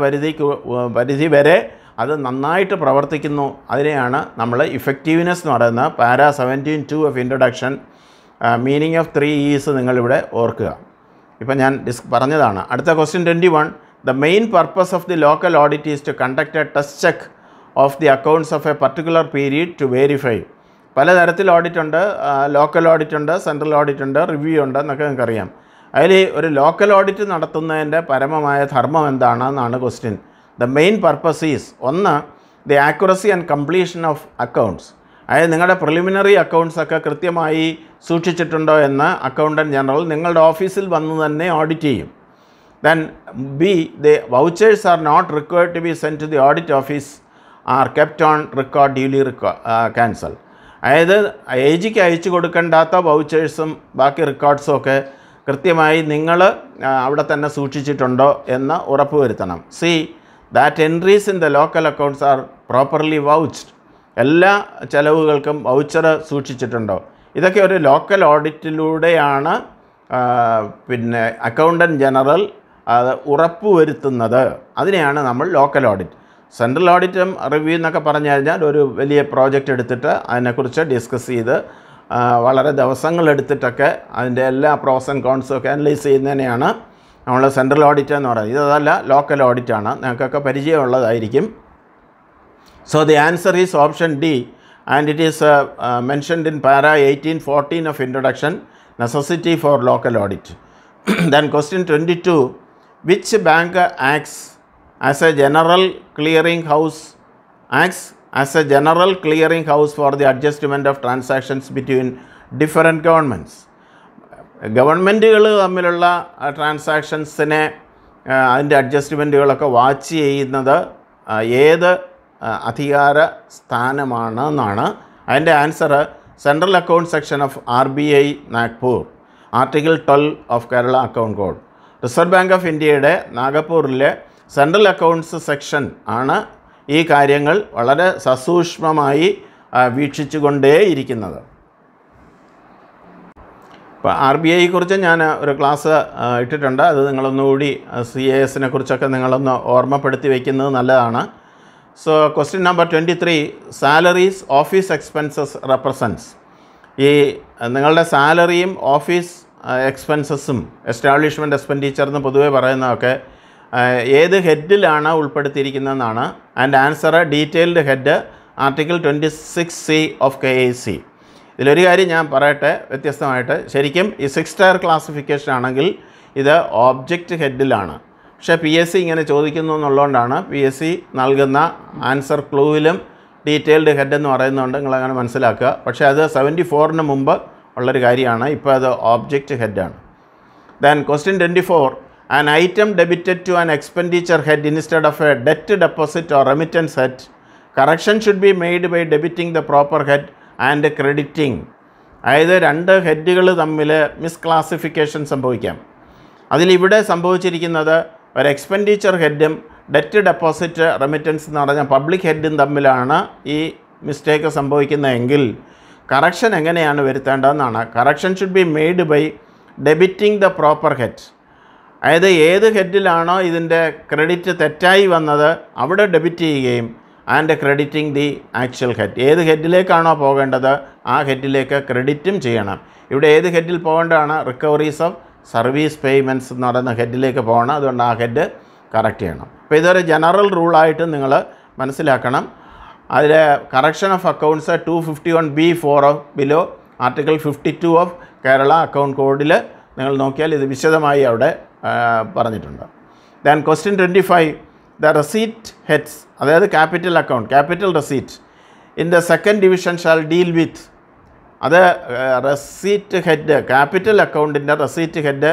പരിധി വരെ അത് നന്നായിട്ട് പ്രവർത്തിക്കുന്നു. അതിനെയാണ് നമ്മൾ ഇഫക്റ്റീവ്നെസ് എന്ന് പറയുന്നത്. Para 17(2) of introduction meaning of 3 E's നിങ്ങളിവിടെ ഓർക്കുക. ഇപ്പം ഞാൻ പറഞ്ഞതാണ്. അടുത്ത question 21. The main purpose of the local audit is to conduct a test check of the accounts of a particular period to verify. പലതരത്തിൽ ഓഡിറ്റ് ഉണ്ട്. ലോക്കൽ ഓഡിറ്റ് ഉണ്ട്, central audit ഉണ്ട്, റിവ്യൂ ഉണ്ട് എന്നൊക്കെ നിങ്ങൾക്കറിയാം. അതിൽ ഒരു ലോക്കൽ ഓഡിറ്റ് നടത്തുന്നതിൻ്റെ പരമമായ ധർമ്മം എന്താണെന്നാണ് question. The main purpose is 1. The accuracy and completion of accounts. അതായത് നിങ്ങളുടെ പ്രിലിമിനറി അക്കൗണ്ട്സൊക്കെ കൃത്യമായി സൂക്ഷിച്ചിട്ടുണ്ടോ എന്ന് അക്കൗണ്ടൻറ്റ് ജനറൽ നിങ്ങളുടെ ഓഫീസിൽ വന്ന് തന്നെ ഓഡിറ്റ് ചെയ്യും. Then B. The vouchers are not required to be sent to the audit office are kept on record duly cancel. അതായത് ഏജിക്ക് അയച്ചു കൊടുക്കേണ്ടാത്ത വൗച്ചേഴ്സും ബാക്കി റെക്കോർഡ്സും ഒക്കെ കൃത്യമായി നിങ്ങൾ അവിടെ തന്നെ സൂക്ഷിച്ചിട്ടുണ്ടോ എന്ന് ഉറപ്പ് വരുത്തണം. C. That entries in the local accounts are properly vouched. എല്ലാ ചെലവുകൾക്കും വൗച്ചർ സൂക്ഷിച്ചിട്ടുണ്ടോ? ഇതൊക്കെ ഒരു ലോക്കൽ ഓഡിറ്റിലൂടെയാണ് പിന്നെ അക്കൗണ്ടൻറ്റ് ജനറൽ അത് ഉറപ്പ് വരുത്തുന്നത്. അതിനെയാണ് നമ്മൾ ലോക്കൽ ഓഡിറ്റ്. സെൻട്രൽ ഓഡിറ്റും റിവ്യൂ എന്നൊക്കെ പറഞ്ഞു കഴിഞ്ഞാൽ ഒരു വലിയ പ്രോജക്റ്റ് എടുത്തിട്ട് അതിനെക്കുറിച്ച് ഡിസ്കസ് ചെയ്ത് വളരെ ദിവസങ്ങളെടുത്തിട്ടൊക്കെ അതിൻ്റെ എല്ലാ പ്രോസ് ആൻഡ് കോൺസും ഒക്കെ അനലൈസ് ചെയ്യുന്നതിനെയാണ് നമ്മൾ സെൻട്രൽ ഓഡിറ്റ് എന്ന് പറയുന്നത്. ഇതല്ല, ലോക്കൽ ഓഡിറ്റാണ്. നിങ്ങൾക്കൊക്കെ പരിചയമുള്ളതായിരിക്കും. So the answer is option D, and it is mentioned in para 18(14) of introduction, necessity for local audit. Then question 22. Which bank acts as a general clearing house for the adjustment of transactions between different governments? ഗവൺമെൻറ്റുകൾ തമ്മിലുള്ള ട്രാൻസാക്ഷൻസിനെ അതിൻ്റെ അഡ്ജസ്റ്റ്മെൻറ്റുകളൊക്കെ watch ചെയ്യുന്നത് ഏത് അധികാര സ്ഥാനമാണെന്നാണ്. അതിൻ്റെ answer central accounts section of RBI Nagpur, article 12 of Kerala account code. Reserve bank of ഇന്ത്യയുടെ നാഗപ്പൂരിലെ central accounts section ആണ് ഈ കാര്യങ്ങൾ വളരെ സസൂക്ഷ്മമായി വീക്ഷിച്ചുകൊണ്ടേയിരിക്കുന്നത്. ഇപ്പോൾ RBI കുറിച്ച് ഞാൻ ഒരു ക്ലാസ് ഇട്ടിട്ടുണ്ട്. അത് നിങ്ങളൊന്നുകൂടി CASനെ കുറിച്ചൊക്കെ നിങ്ങളൊന്ന് ഓർമ്മപ്പെടുത്തി വയ്ക്കുന്നത് നല്ലതാണ്. So question number 23. Salaries office expenses represents. ഈ നിങ്ങളുടെ സാലറിയും ഓഫീസ് എക്സ്പെൻസസും എസ്റ്റാബ്ലിഷ്മെൻറ്റ് എക്സ്പെൻഡിച്ചർ എന്ന് പൊതുവെ പറയുന്നതൊക്കെ ഏത് ഹെഡിലാണ് ഉൾപ്പെടുത്തിയിരിക്കുന്നതെന്നാണ്. And answer detailed head article 26C of KIC. ഇതിലൊരു കാര്യം ഞാൻ പറയട്ടെ വ്യത്യസ്തമായിട്ട്. ശരിക്കും ഈ 6 ടയർ ക്ലാസിഫിക്കേഷൻ ആണെങ്കിൽ ഇത് ഓബ്ജക്റ്റ് ഹെഡിലാണ്. പക്ഷേ PSC ഇങ്ങനെ ചോദിക്കുന്നു എന്നുള്ളതുകൊണ്ടാണ് PSC നൽകുന്ന ആൻസർ ക്ലൂവിലും ഡീറ്റെയിൽഡ് ഹെഡ് എന്ന് പറയുന്നുണ്ട്, നിങ്ങളങ്ങനെ മനസ്സിലാക്കുക. പക്ഷേ അത് 74-ന് മുമ്പ് ഉള്ളൊരു കാര്യമാണ്. ഇപ്പോൾ അത് ഓബ്ജക്റ്റ് ഹെഡാണ്. Then question 24, an item debited to an expenditure head instead of a debt deposit or remittance head, correction should be made by debiting the proper head and crediting. അതായത് രണ്ട് ഹെഡുകൾ തമ്മിൽ മിസ്ക്ലാസിഫിക്കേഷൻ സംഭവിക്കാം. അതിലിവിടെ സംഭവിച്ചിരിക്കുന്നത് ഒരു എക്സ്പെൻഡിച്ചർ ഹെഡും ഡെറ്റ് ഡെപ്പോസിറ്റ് റെമിറ്റൻസ് എന്ന് പറഞ്ഞാൽ public ഹെഡും തമ്മിലാണ് ഈ മിസ്റ്റേക്ക് സംഭവിക്കുന്നതെങ്കിൽ കറക്ഷൻ എങ്ങനെയാണ് വരുത്തേണ്ടതെന്നാണ്. Correction should be made by debiting the proper head. അതായത് ഏത് ഹെഡിലാണോ ഇതിൻ്റെ ക്രെഡിറ്റ് തെറ്റായി വന്നത് അവിടെ ഡെബിറ്റ് ചെയ്യുകയും and crediting the actual head. ഏത് ഹെഡിലേക്കാണോ പോകേണ്ടത് ആ ഹെഡിലേക്ക് ക്രെഡിറ്റും ചെയ്യണം. ഇവിടെ ഏത് ഹെഡിൽ പോകേണ്ടതാണ്? റിക്കവറീസ് ഓഫ് സർവീസ് പേയ്മെൻറ്റ്സ് എന്ന് പറയുന്ന ഹെഡിലേക്ക് പോകണം. അതുകൊണ്ട് ആ ഹെഡ് കറക്റ്റ് ചെയ്യണം. അപ്പോൾ ഇതൊരു ജനറൽ റൂളായിട്ട് നിങ്ങൾ മനസ്സിലാക്കണം. അതിൽ correction of accounts 251B(4) below article 52 of Kerala account കോഡിൽ നിങ്ങൾ നോക്കിയാൽ ഇത് വിശദമായി അവിടെ പറഞ്ഞിട്ടുണ്ട്. Then question 25, the receipt heads, അതായത് capital account, capital receipt in the second division shall deal with. അത് റെസീറ്റ് ഹെഡ്, ക്യാപിറ്റൽ അക്കൗണ്ടിൻ്റെ റെസീറ്റ് ഹെഡ്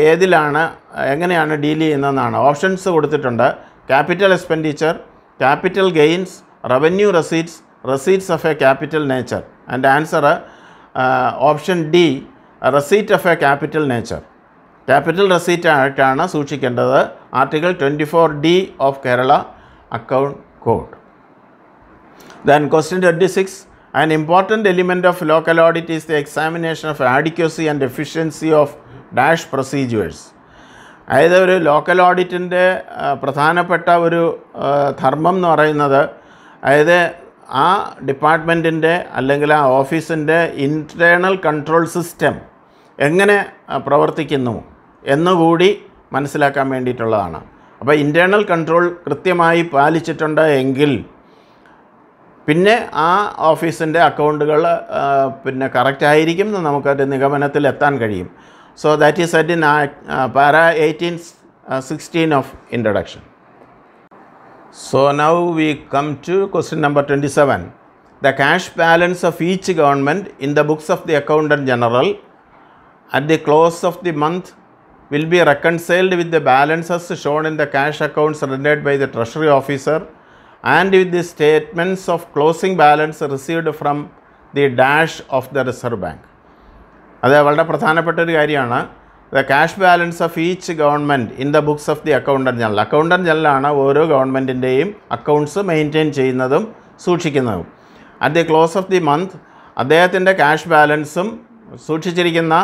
ഏതിലാണ്, എങ്ങനെയാണ് ഡീൽ ചെയ്യുന്നതെന്നാണ്. ഓപ്ഷൻസ് കൊടുത്തിട്ടുണ്ട്. Capital expenditure, capital gains, revenue receipts, receipts of a capital nature. And answer option D, receipt of a capital nature. Capital receipt ആയിട്ടാണ് സൂക്ഷിക്കേണ്ടത്. Article 24D of Kerala account code. Then question 26, an important element of local audit is the examination of adequacy and efficiency of dash procedures. അതായത് ഒരു local ഓഡിറ്റിൻ്റെ പ്രധാനപ്പെട്ട ഒരു ധർമ്മം എന്ന് പറയുന്നത്, അതായത് ആ ഡിപ്പാർട്ട്മെൻറ്റിൻ്റെ അല്ലെങ്കിൽ ആ ഓഫീസിൻ്റെ ഇൻറ്റേർണൽ കൺട്രോൾ സിസ്റ്റം എങ്ങനെ പ്രവർത്തിക്കുന്നു എന്നുകൂടി മനസ്സിലാക്കാൻ വേണ്ടിയിട്ടുള്ളതാണ്. അപ്പോൾ ഇൻറ്റേർണൽ കൺട്രോൾ കൃത്യമായി പാലിച്ചിട്ടുണ്ട് എങ്കിൽ പിന്നെ ആ ഓഫീസിൻ്റെ അക്കൗണ്ടുകൾ പിന്നെ കറക്റ്റ് ആയിരിക്കും എന്ന് നമുക്കൊരു നിഗമനത്തിൽ എത്താൻ കഴിയും. So that is set in para 18-16 of introduction. So now we come to question number 27. The cash balance of each government in the books of the Accountant General at the close of the month will be reconciled with the balances shown in the cash accounts rendered by the Treasury Officer and with the statements of closing balance received from the dash of the Reserve Bank. അത് വളരെ പ്രധാനപ്പെട്ട ഒരു കാര്യമാണ്. The cash balance of each government in the books of the Accountant General. Accountant General ആണ് ഓരോ ഗവൺമെൻറ്റിൻ്റെയും accounts maintain ചെയ്യുന്നതും സൂക്ഷിക്കുന്നതും. At the close of the month അദ്ദേഹത്തിൻ്റെ ക്യാഷ് ബാലൻസും സൂക്ഷിച്ചിരിക്കുന്ന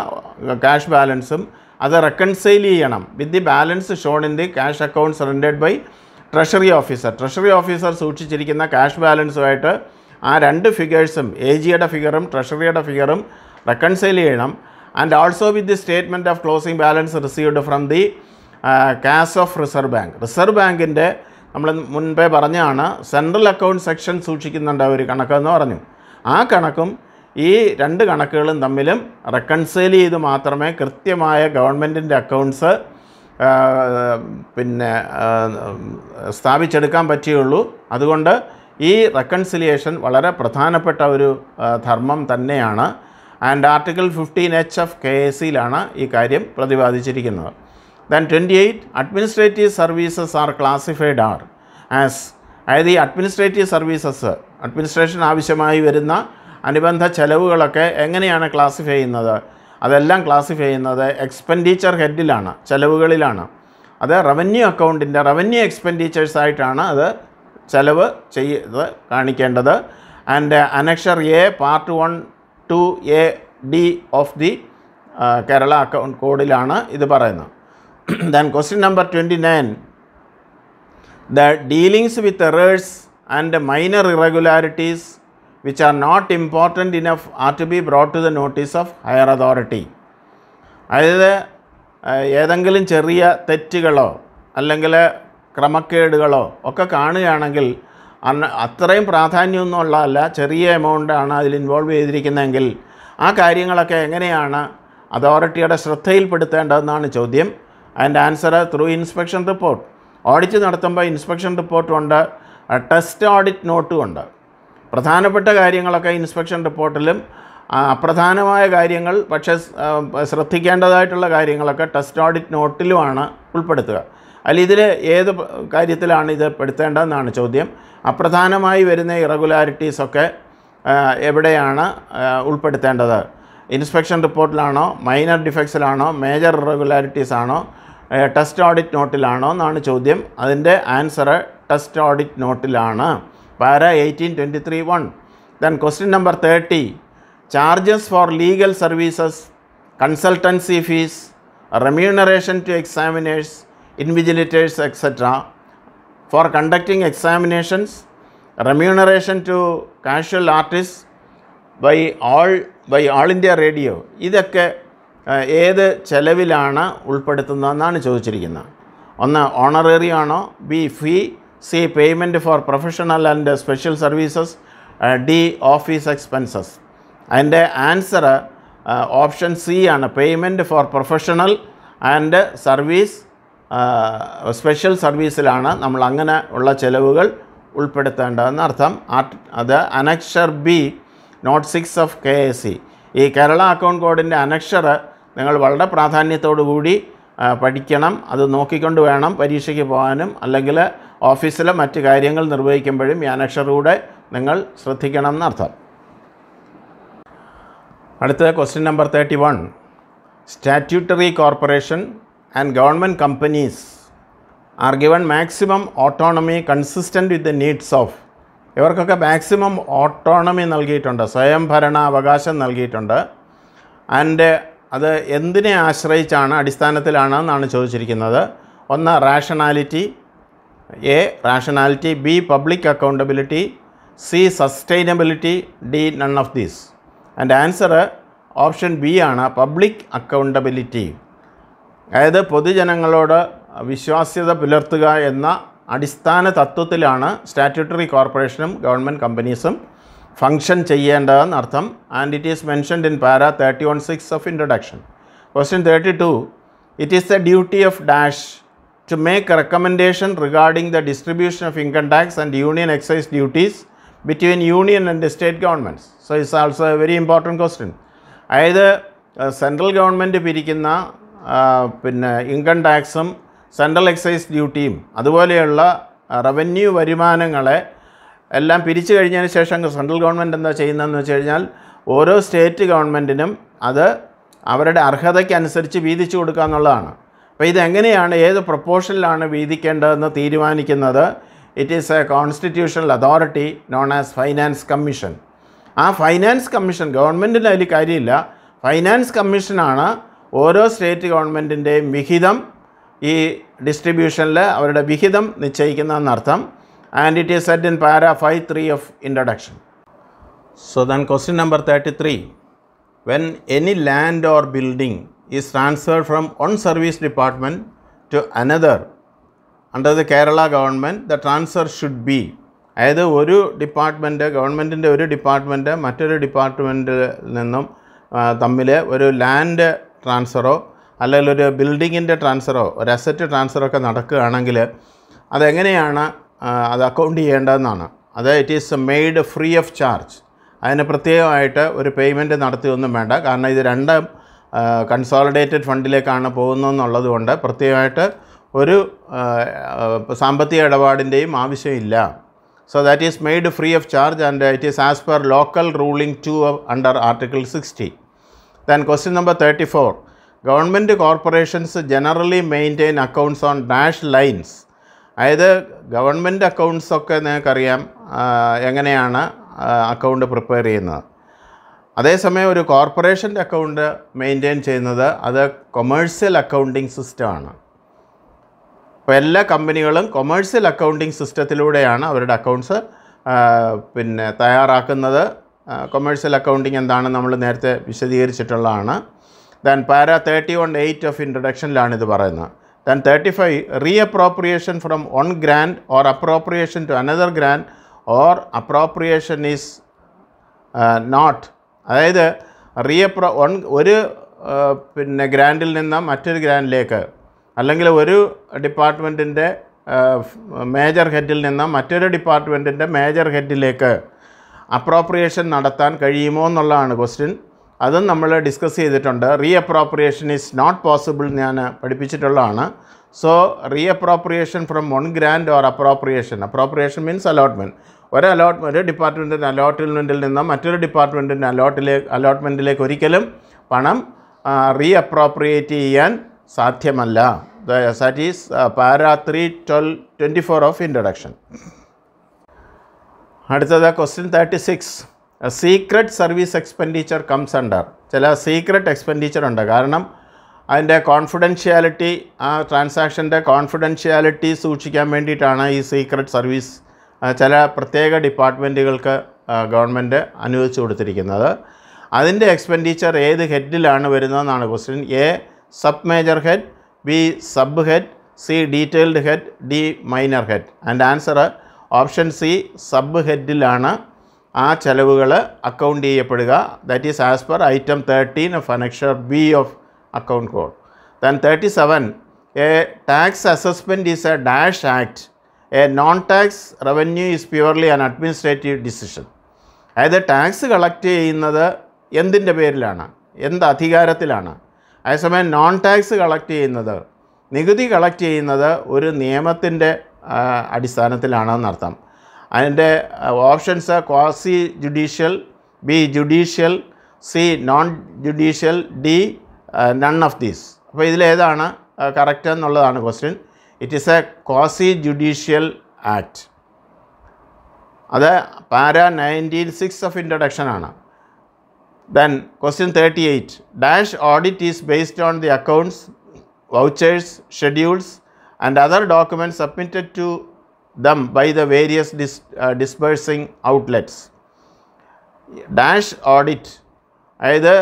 ക്യാഷ് ബാലൻസും അത് റെക്കൺസൈൽ ചെയ്യണം with the balance shown in the cash accounts rendered by treasury officer. Treasury officer സൂക്ഷിച്ചിരിക്കുന്ന ക്യാഷ് ബാലൻസുമായിട്ട് ആ രണ്ട് ഫിഗേഴ്സും, AGയുടെ ഫിഗറും ട്രഷറിയുടെ ഫിഗറും റെക്കൺസൈൽ ചെയ്യണം. and also with the statement of closing balance received from the cash of Reserve Bank. Reserve Bankൻ്റെ നമ്മൾ മുൻപേ പറഞ്ഞാണ് സെൻട്രൽ അക്കൗണ്ട് സെക്ഷൻ സൂക്ഷിക്കുന്നുണ്ട് ഒരു കണക്കെന്ന് പറഞ്ഞു. ആ കണക്കും ഈ രണ്ട് കണക്കുകളും തമ്മിലും റെക്കൺസൈൽ ചെയ്ത് മാത്രമേ കൃത്യമായ ഗവൺമെൻറ്റിൻ്റെ അക്കൗണ്ട്സ് പിന്നെ സ്ഥാപിച്ചെടുക്കാൻ പറ്റുകയുള്ളൂ. അതുകൊണ്ട് ഈ റെക്കൺസിലിയേഷൻ വളരെ പ്രധാനപ്പെട്ട ഒരു ധർമ്മം തന്നെയാണ്. ആൻഡ് ആർട്ടിക്കിൾ 15H ഓഫ് KACയിലാണ് ഈ കാര്യം പ്രതിപാദിച്ചിരിക്കുന്നത്. Then 28, administrative services are classified are as, അതായത് ഈ അഡ്മിനിസ്ട്രേറ്റീവ് സർവീസസ്, അഡ്മിനിസ്ട്രേഷൻ ആവശ്യമായി വരുന്ന അനുബന്ധ ചെലവുകളൊക്കെ എങ്ങനെയാണ് ക്ലാസിഫൈ ചെയ്യുന്നത്? അതെല്ലാം ക്ലാസിഫൈ ചെയ്യുന്നത് എക്സ്പെൻഡിച്ചർ ഹെഡിലാണ്, ചെലവുകളിലാണ്. അത് റവന്യൂ അക്കൗണ്ടിൻ്റെ റവന്യൂ എക്സ്പെൻഡിച്ചേഴ്സായിട്ടാണ് അത് ചെലവ് ചെയ്ത് കാണിക്കേണ്ടത്. And annexure A part 1(2)A(D) of the Kerala account കോഡിലാണ് ഇത് പറയുന്നത്. Then question number 29, the dealings with errors and minor irregularities which are not important enough are to be brought to the notice of higher authority. അതായത് ഏതെങ്കിലും ചെറിയ തെറ്റുകളോ അല്ലെങ്കിൽ ക്രമക്കേടുകളോ ഒക്കെ കാണുകയാണെങ്കിൽ അത്രയും പ്രാധാന്യമൊന്നുമുള്ളതല്ല, ചെറിയ എമൗണ്ടാണ് അതിൽ ഇൻവോൾവ് ചെയ്തിരിക്കുന്നതെങ്കിൽ ആ കാര്യങ്ങളൊക്കെ എങ്ങനെയാണ് അതോറിറ്റിയുടെ ശ്രദ്ധയിൽപ്പെടുത്തേണ്ടതെന്നാണ് ചോദ്യം. അതിൻ്റെ answer through inspection report. Audit നടത്തുമ്പോൾ ഇൻസ്പെക്ഷൻ റിപ്പോർട്ടുമുണ്ട്, ടെസ്റ്റ് ഓഡിറ്റ് നോട്ടും ഉണ്ട്. പ്രധാനപ്പെട്ട കാര്യങ്ങളൊക്കെ ഇൻസ്പെക്ഷൻ റിപ്പോർട്ടിലും അപ്രധാനമായ കാര്യങ്ങൾ പക്ഷേ ശ്രദ്ധിക്കേണ്ടതായിട്ടുള്ള കാര്യങ്ങളൊക്കെ ടെസ്റ്റ് ഓഡിറ്റ് നോട്ടിലുമാണ് ഉൾപ്പെടുത്തുക. അതിൽ ഇതിൽ ഏത് കാര്യത്തിലാണ് ഇത് പെടുത്തേണ്ടതെന്നാണ് ചോദ്യം. അപ്രധാനമായി വരുന്ന ഇറഗുലാരിറ്റീസൊക്കെ എവിടെയാണ് ഉൾപ്പെടുത്തേണ്ടത്? ഇൻസ്പെക്ഷൻ റിപ്പോർട്ടിലാണോ, മൈനർ ഡിഫക്ട്സിലാണോ, മേജർ ഇറഗുലാരിറ്റീസ് ആണോ, ടെസ്റ്റ് ഓഡിറ്റ് നോട്ടിലാണോ എന്നാണ് ചോദ്യം. അതിൻ്റെ ആൻസർ ടെസ്റ്റ് ഓഡിറ്റ് നോട്ടിലാണ്. Para 1823(1). Then question number 30. Charges for legal services, consultancy fees, remuneration to examiners, invigilators etcetera for conducting examinations, remuneration to casual artist by All India Radio, ഇതൊക്കെ ഏത് ചെലവിലാണ് ഉൾപ്പെടുത്തുന്നതെന്നാണ് ചോദിച്ചിരിക്കുന്നത്. ഒന്ന് ഓണററി ആണോ, B fee, C payment for professional and special services, D office expenses. അതിൻ്റെ answer option C ആണ്, payment for professional and service special സർവീസിലാണ് നമ്മൾ അങ്ങനെ ഉള്ള ചെലവുകൾ ഉൾപ്പെടുത്തേണ്ടതെന്ന് അർത്ഥം. അത് annexure B note 6 of KAC. ഈ കേരള അക്കൗണ്ട് കോഡിൻ്റെ അനക്ഷർ നിങ്ങൾ വളരെ പ്രാധാന്യത്തോടു കൂടി പഠിക്കണം. അത് നോക്കിക്കൊണ്ട് വേണം പരീക്ഷയ്ക്ക് പോകാനും, അല്ലെങ്കിൽ ഓഫീസിലെ മറ്റ് കാര്യങ്ങൾ നിർവഹിക്കുമ്പോഴും ഈ അനക്ഷറൂടെ നിങ്ങൾ ശ്രദ്ധിക്കണം എന്നർത്ഥം. അടുത്ത question number 31. Statutory corporation and government companies are given maximum autonomy consistent with the needs of. ഇവർക്കൊക്കെ മാക്സിമം ഓട്ടോണമി നൽകിയിട്ടുണ്ട്, സ്വയം ഭരണാവകാശം നൽകിയിട്ടുണ്ട്. ആൻഡ് അത് എന്തിനെ ആശ്രയിച്ചാണ്, അടിസ്ഥാനത്തിലാണ് എന്നാണ് ചോദിച്ചിരിക്കുന്നത്. ഒന്ന് rationality, A rationality, B public accountability, C sustainability, D none of these. And answer option B ആണ്, പബ്ലിക് അക്കൗണ്ടബിലിറ്റി. അതായത് പൊതുജനങ്ങളോട് വിശ്വാസ്യത പുലർത്തുക എന്ന അടിസ്ഥാന തത്വത്തിലാണ് സ്റ്റാറ്റ്യൂട്ടറി കോർപ്പറേഷനും ഗവൺമെൻറ് കമ്പനീസും ഫങ്ഷൻ ചെയ്യേണ്ടതെന്നർത്ഥം. And it is mentioned in para 31(6) of introduction. Question 32. It is the duty of dash to make a recommendation regarding the distribution of income tax and union excise duties between union and the state governments. So it's also a very important question. അതായത് central government പിരിക്കുന്ന പിന്നെ income ടാക്സും central excise ഡ്യൂട്ടിയും അതുപോലെയുള്ള revenue വരുമാനങ്ങളെ എല്ലാം പിരിച്ചു കഴിഞ്ഞതിന് ശേഷം central government എന്താ ചെയ്യുന്നതെന്ന് വെച്ച് കഴിഞ്ഞാൽ ഓരോ സ്റ്റേറ്റ് ഗവൺമെൻറ്റിനും അത് അവരുടെ അർഹതയ്ക്കനുസരിച്ച് വീതിച്ചു കൊടുക്കുക എന്നുള്ളതാണ്. അപ്പോൾ ഇതെങ്ങനെയാണ്, ഏത് പ്രൊപ്പോർഷനിലാണ് വീതിക്കേണ്ടതെന്ന് തീരുമാനിക്കുന്നത് it is A constitutional authority known as finance commission. ആ ഫൈനാൻസ് കമ്മീഷൻ, ഗവൺമെൻറ്റിന് അതിൽ കാര്യമില്ല, ഫൈനാൻസ് കമ്മീഷനാണ് ഓരോ സ്റ്റേറ്റ് ഗവൺമെൻറ്റിൻ്റെയും വിഹിതം ഈ ഡിസ്ട്രിബ്യൂഷനിൽ അവരുടെ വിഹിതം നിശ്ചയിക്കുന്നതെന്നർത്ഥം. And it is set in para 5(3) of introduction. So then question number 33. When any land or building is transferred from one service department to another under the Kerala Government, the transfer should be. അതായത് ഒരു department, ഗവൺമെൻറ്റിൻ്റെ ഒരു department മറ്റൊരു ഡിപ്പാർട്ട്മെൻറ്റിൽ നിന്നും തമ്മിൽ ഒരു land ട്രാൻസ്ഫറോ അല്ലെങ്കിൽ ഒരു ബിൽഡിങ്ങിൻ്റെ ട്രാൻസ്ഫറോ ഒരു അസറ്റ് ട്രാൻസ്ഫറോ ഒക്കെ നടക്കുകയാണെങ്കിൽ അതെങ്ങനെയാണ് അത് അക്കൗണ്ട് ചെയ്യേണ്ടതെന്നാണ്. അത് it is made free of charge. അതിന് പ്രത്യേകമായിട്ട് ഒരു പേയ്മെൻറ്റ് നടത്തുകയൊന്നും വേണ്ട. കാരണം ഇത് രണ്ടും കൺസോളിഡേറ്റഡ് ഫണ്ടിലേക്കാണ് പോകുന്നതെന്നുള്ളത് കൊണ്ട് പ്രത്യേകമായിട്ട് ഒരു സാമ്പത്തിക ഇടപാടിൻ്റെയും ആവശ്യമില്ല. So that is made free of charge and it is as per local ruling 2 under article 60. Then question number 34. Government corporations generally maintain accounts on dash lines. അതായത് ഗവൺമെൻറ് അക്കൗണ്ട്സൊക്കെ നിങ്ങൾക്കറിയാം എങ്ങനെയാണ് അക്കൗണ്ട് പ്രിപ്പയർ ചെയ്യുന്നത്. അതേസമയം ഒരു കോർപ്പറേഷൻ്റെ അക്കൗണ്ട് മെയിൻറ്റെയിൻ ചെയ്യുന്നത് അത് commercial accounting സിസ്റ്റമാണ്. അപ്പോൾ എല്ലാ കമ്പനികളും കൊമേഴ്സ്യൽ അക്കൗണ്ടിങ് സിസ്റ്റത്തിലൂടെയാണ് അവരുടെ അക്കൗണ്ട്സ് പിന്നെ തയ്യാറാക്കുന്നത്. കൊമേഴ്സ്യൽ അക്കൗണ്ടിങ് എന്താണെന്ന് നമ്മൾ നേരത്തെ വിശദീകരിച്ചിട്ടുള്ളതാണ്. ദെൻ പാര 31(8) ഓഫ് ഇൻട്രൊഡക്ഷനിലാണ് ഇത് പറയുന്നത്. Then 35. Reappropriation from one grant or appropriation to another grant or appropriation is not. അതായത് ഒരു പിന്നെ ഗ്രാൻഡിൽ നിന്ന് മറ്റൊരു ഗ്രാൻഡിലേക്ക്, അല്ലെങ്കിൽ ഒരു ഡിപ്പാർട്ട്മെൻറ്റിൻ്റെ മേജർ ഹെഡിൽ നിന്ന് മറ്റൊരു ഡിപ്പാർട്ട്മെൻറ്റിൻ്റെ മേജർ ഹെഡിലേക്ക് അപ്രോപ്രിയേഷൻ നടത്താൻ കഴിയുമോ എന്നുള്ളതാണ് ക്വസ്റ്റ്യൻ. അതും നമ്മൾ ഡിസ്കസ് ചെയ്തിട്ടുണ്ട്. റീഅപ്രോപ്രിയേഷൻ ഈസ് നോട്ട് പോസിബിൾ ഞാൻ പഠിപ്പിച്ചിട്ടുള്ളതാണ്. So reappropriation from one grant or appropriation means allotment. ഒരു ഡിപ്പാർട്ട്മെൻറ്റിൻ്റെ അലോട്ട്മെൻറ്റിൽ നിന്ന് മറ്റൊരു ഡിപ്പാർട്ട്മെൻറ്റിൻ്റെ അലോട്ട്മെൻറ്റിലേക്ക് പണം റീഅപ്രോപ്രിയേറ്റ് ചെയ്യാൻ സാധ്യമല്ല. That is para 324 of introduction. അടുത്തത് question 36. Secret service expenditure comes under. ചില സീക്രട്ട് എക്സ്പെൻഡിച്ചർ ഉണ്ട്. കാരണം അതിൻ്റെ കോൺഫിഡൻഷ്യാലിറ്റി, ആ ട്രാൻസാക്ഷൻ്റെ കോൺഫിഡൻഷ്യാലിറ്റി സൂക്ഷിക്കാൻ വേണ്ടിയിട്ടാണ് ഈ സീക്രട്ട് സർവീസ് ചില പ്രത്യേക ഡിപ്പാർട്ട്മെൻറ്റുകൾക്ക് ഗവൺമെൻറ് അനുവദിച്ചു കൊടുത്തിരിക്കുന്നത്. അതിൻ്റെ എക്സ്പെൻഡിച്ചർ ഏത് ഹെഡിലാണ് വരുന്നതെന്നാണ് question. A sub major head, B sub head, C detailed head, D minor head. And answer option C sub ഹെഡിലാണ് ആ ചെലവുകൾ അക്കൗണ്ട് ചെയ്യപ്പെടുക. That is as per item 13 of annexure B of account code. Then 37. A tax assessment is a dash act. A non tax revenue is purely an administrative decision. അതായത് tax collect ചെയ്യുന്നത് എന്തിൻ്റെ പേരിലാണ്, എന്ത് അധികാരത്തിലാണ്? അതേസമയം non tax collect ചെയ്യുന്നത്, നികുതി collect ചെയ്യുന്നത് ഒരു നിയമത്തിൻ്റെ അടിസ്ഥാനത്തിലാണെന്നർത്ഥം. അതിൻ്റെ options quasi judicial, B judicial, C non judicial, D none of these. അപ്പോൾ ഇതിലേതാണ് കറക്റ്റ് എന്നുള്ളതാണ് question. It is A quasi judicial act. അത് പാരാ 19(6) ഓഫ് ഇൻട്രൊഡക്ഷൻ ആണ്. Then question 38. Dash audit is based on the accounts, vouchers, schedules and other documents submitted to them by the various disbursing outlets. Dash audit either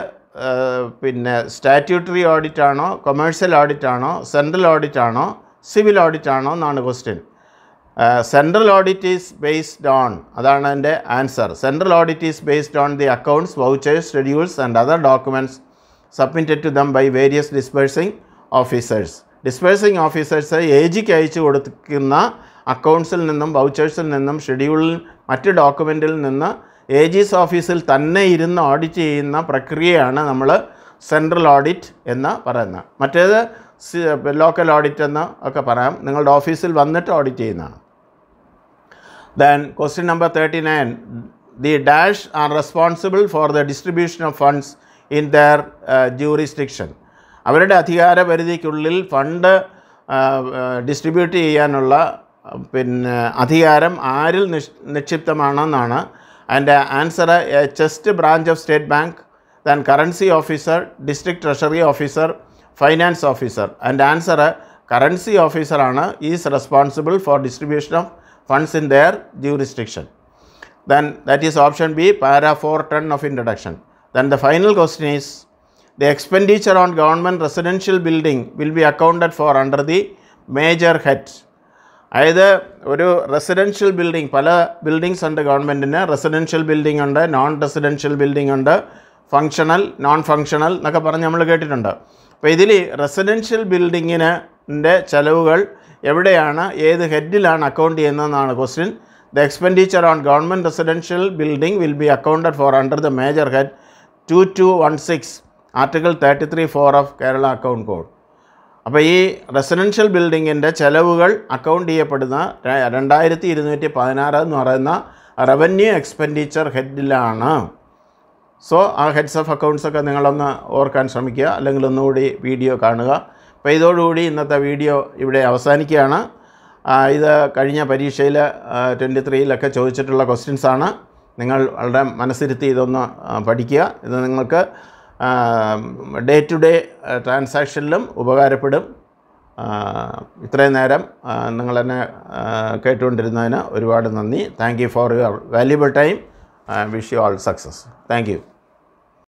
statutory audit ആണോ, commercial audit ആണോ, central audit ആണോ, civil audit ആണോ എന്നാണ് question. Central audit is based on, അതാണ് എൻ്റെ answer. Central audit is based on the accounts, vouchers, schedules and other documents submitted to them by various disbursing officers. Disbursing officers ഏജിക്ക് അയച്ചു കൊടുക്കുന്ന അക്കൗണ്ട്സിൽ നിന്നും വൗച്ചേഴ്സിൽ നിന്നും ഷെഡ്യൂളിൽ മറ്റ് ഡോക്യുമെൻറ്റിൽ നിന്ന് ഏജീസ് ഓഫീസിൽ തന്നെ ഇരുന്ന് ഓഡിറ്റ് ചെയ്യുന്ന പ്രക്രിയയാണ് നമ്മൾ സെൻട്രൽ ഓഡിറ്റ് എന്ന് പറയുന്നത്. മറ്റേത് ലോക്കൽ ഓഡിറ്റ് എന്ന് ഒക്കെ പറയാം. നിങ്ങളുടെ ഓഫീസിൽ വന്നിട്ട് ഓഡിറ്റ് ചെയ്യുന്നതാണ്. Then question number 39. The dash are responsible for the distribution of funds in their jurisdiction. അവരുടെ അധികാര പരിധിക്കുള്ളിൽ ഫണ്ട് ഡിസ്ട്രിബ്യൂട്ട് ചെയ്യാനുള്ള അധികാരം ആരിൽ നിക്ഷിപ്തമാണെന്നാണ്. അതിൻ്റെ answer A chest branch of state bank, then currency officer, district treasury officer, finance officer. And answer currency ഓഫീസറാണ് is responsible for distribution of funds in their jurisdiction. Then that is option B, para 410 of introduction. Then the final question is, the expenditure on government residential building will be accounted for under the major head. അതായത് ഒരു residential building, പല buildings ഉണ്ട് ഗവൺമെൻറ്റിന്. Residential building ഉണ്ട്, non residential building ഉണ്ട്, functional, non functional എന്നൊക്കെ പറഞ്ഞ് നമ്മൾ കേട്ടിട്ടുണ്ട്. അപ്പോൾ ഇതിൽ റെസിഡൻഷ്യൽ ബിൽഡിങ്ങിൻ്റെ ചെലവുകൾ എവിടെയാണ്, ഏത് ഹെഡിലാണ് അക്കൗണ്ട് ചെയ്യുന്നതെന്നാണ് question. The expenditure on government residential building will be accounted for under the major head 2216 article 33(4) of Kerala account code. അപ്പോൾ ഈ റെസിഡൻഷ്യൽ ബിൽഡിങ്ങിൻ്റെ ചെലവുകൾ അക്കൗണ്ട് ചെയ്യപ്പെടുന്ന 2216 എന്ന് പറയുന്ന റവന്യൂ എക്സ്പെൻഡിച്ചർ ഹെഡിലാണ്. സോ ആ ഹെഡ്സ് ഓഫ് അക്കൗണ്ട്സൊക്കെ നിങ്ങളൊന്ന് ഓർക്കാൻ ശ്രമിക്കുക, അല്ലെങ്കിൽ ഒന്നുകൂടി വീഡിയോ കാണുക. അപ്പോൾ ഇതോടുകൂടി ഇന്നത്തെ വീഡിയോ ഇവിടെ അവസാനിക്കുകയാണ്. ഇത് കഴിഞ്ഞ പരീക്ഷയിൽ 23-ലൊക്കെ ചോദിച്ചിട്ടുള്ള ക്വസ്റ്റ്യൻസാണ്. നിങ്ങൾ വളരെ മനസ്സിരുത്തി ഇതൊന്ന് പഠിക്കുക. ഇത് നിങ്ങൾക്ക് ഡേ ടു ഡേ ട്രാൻസാക്ഷനിലും ഉപകാരപ്പെടും. ഇത്രയും നേരം നിങ്ങളെന്നെ കേട്ടുകൊണ്ടിരുന്നതിന് ഒരുപാട് നന്ദി. Thank you for your valuable time. Wish you all success. Thank you.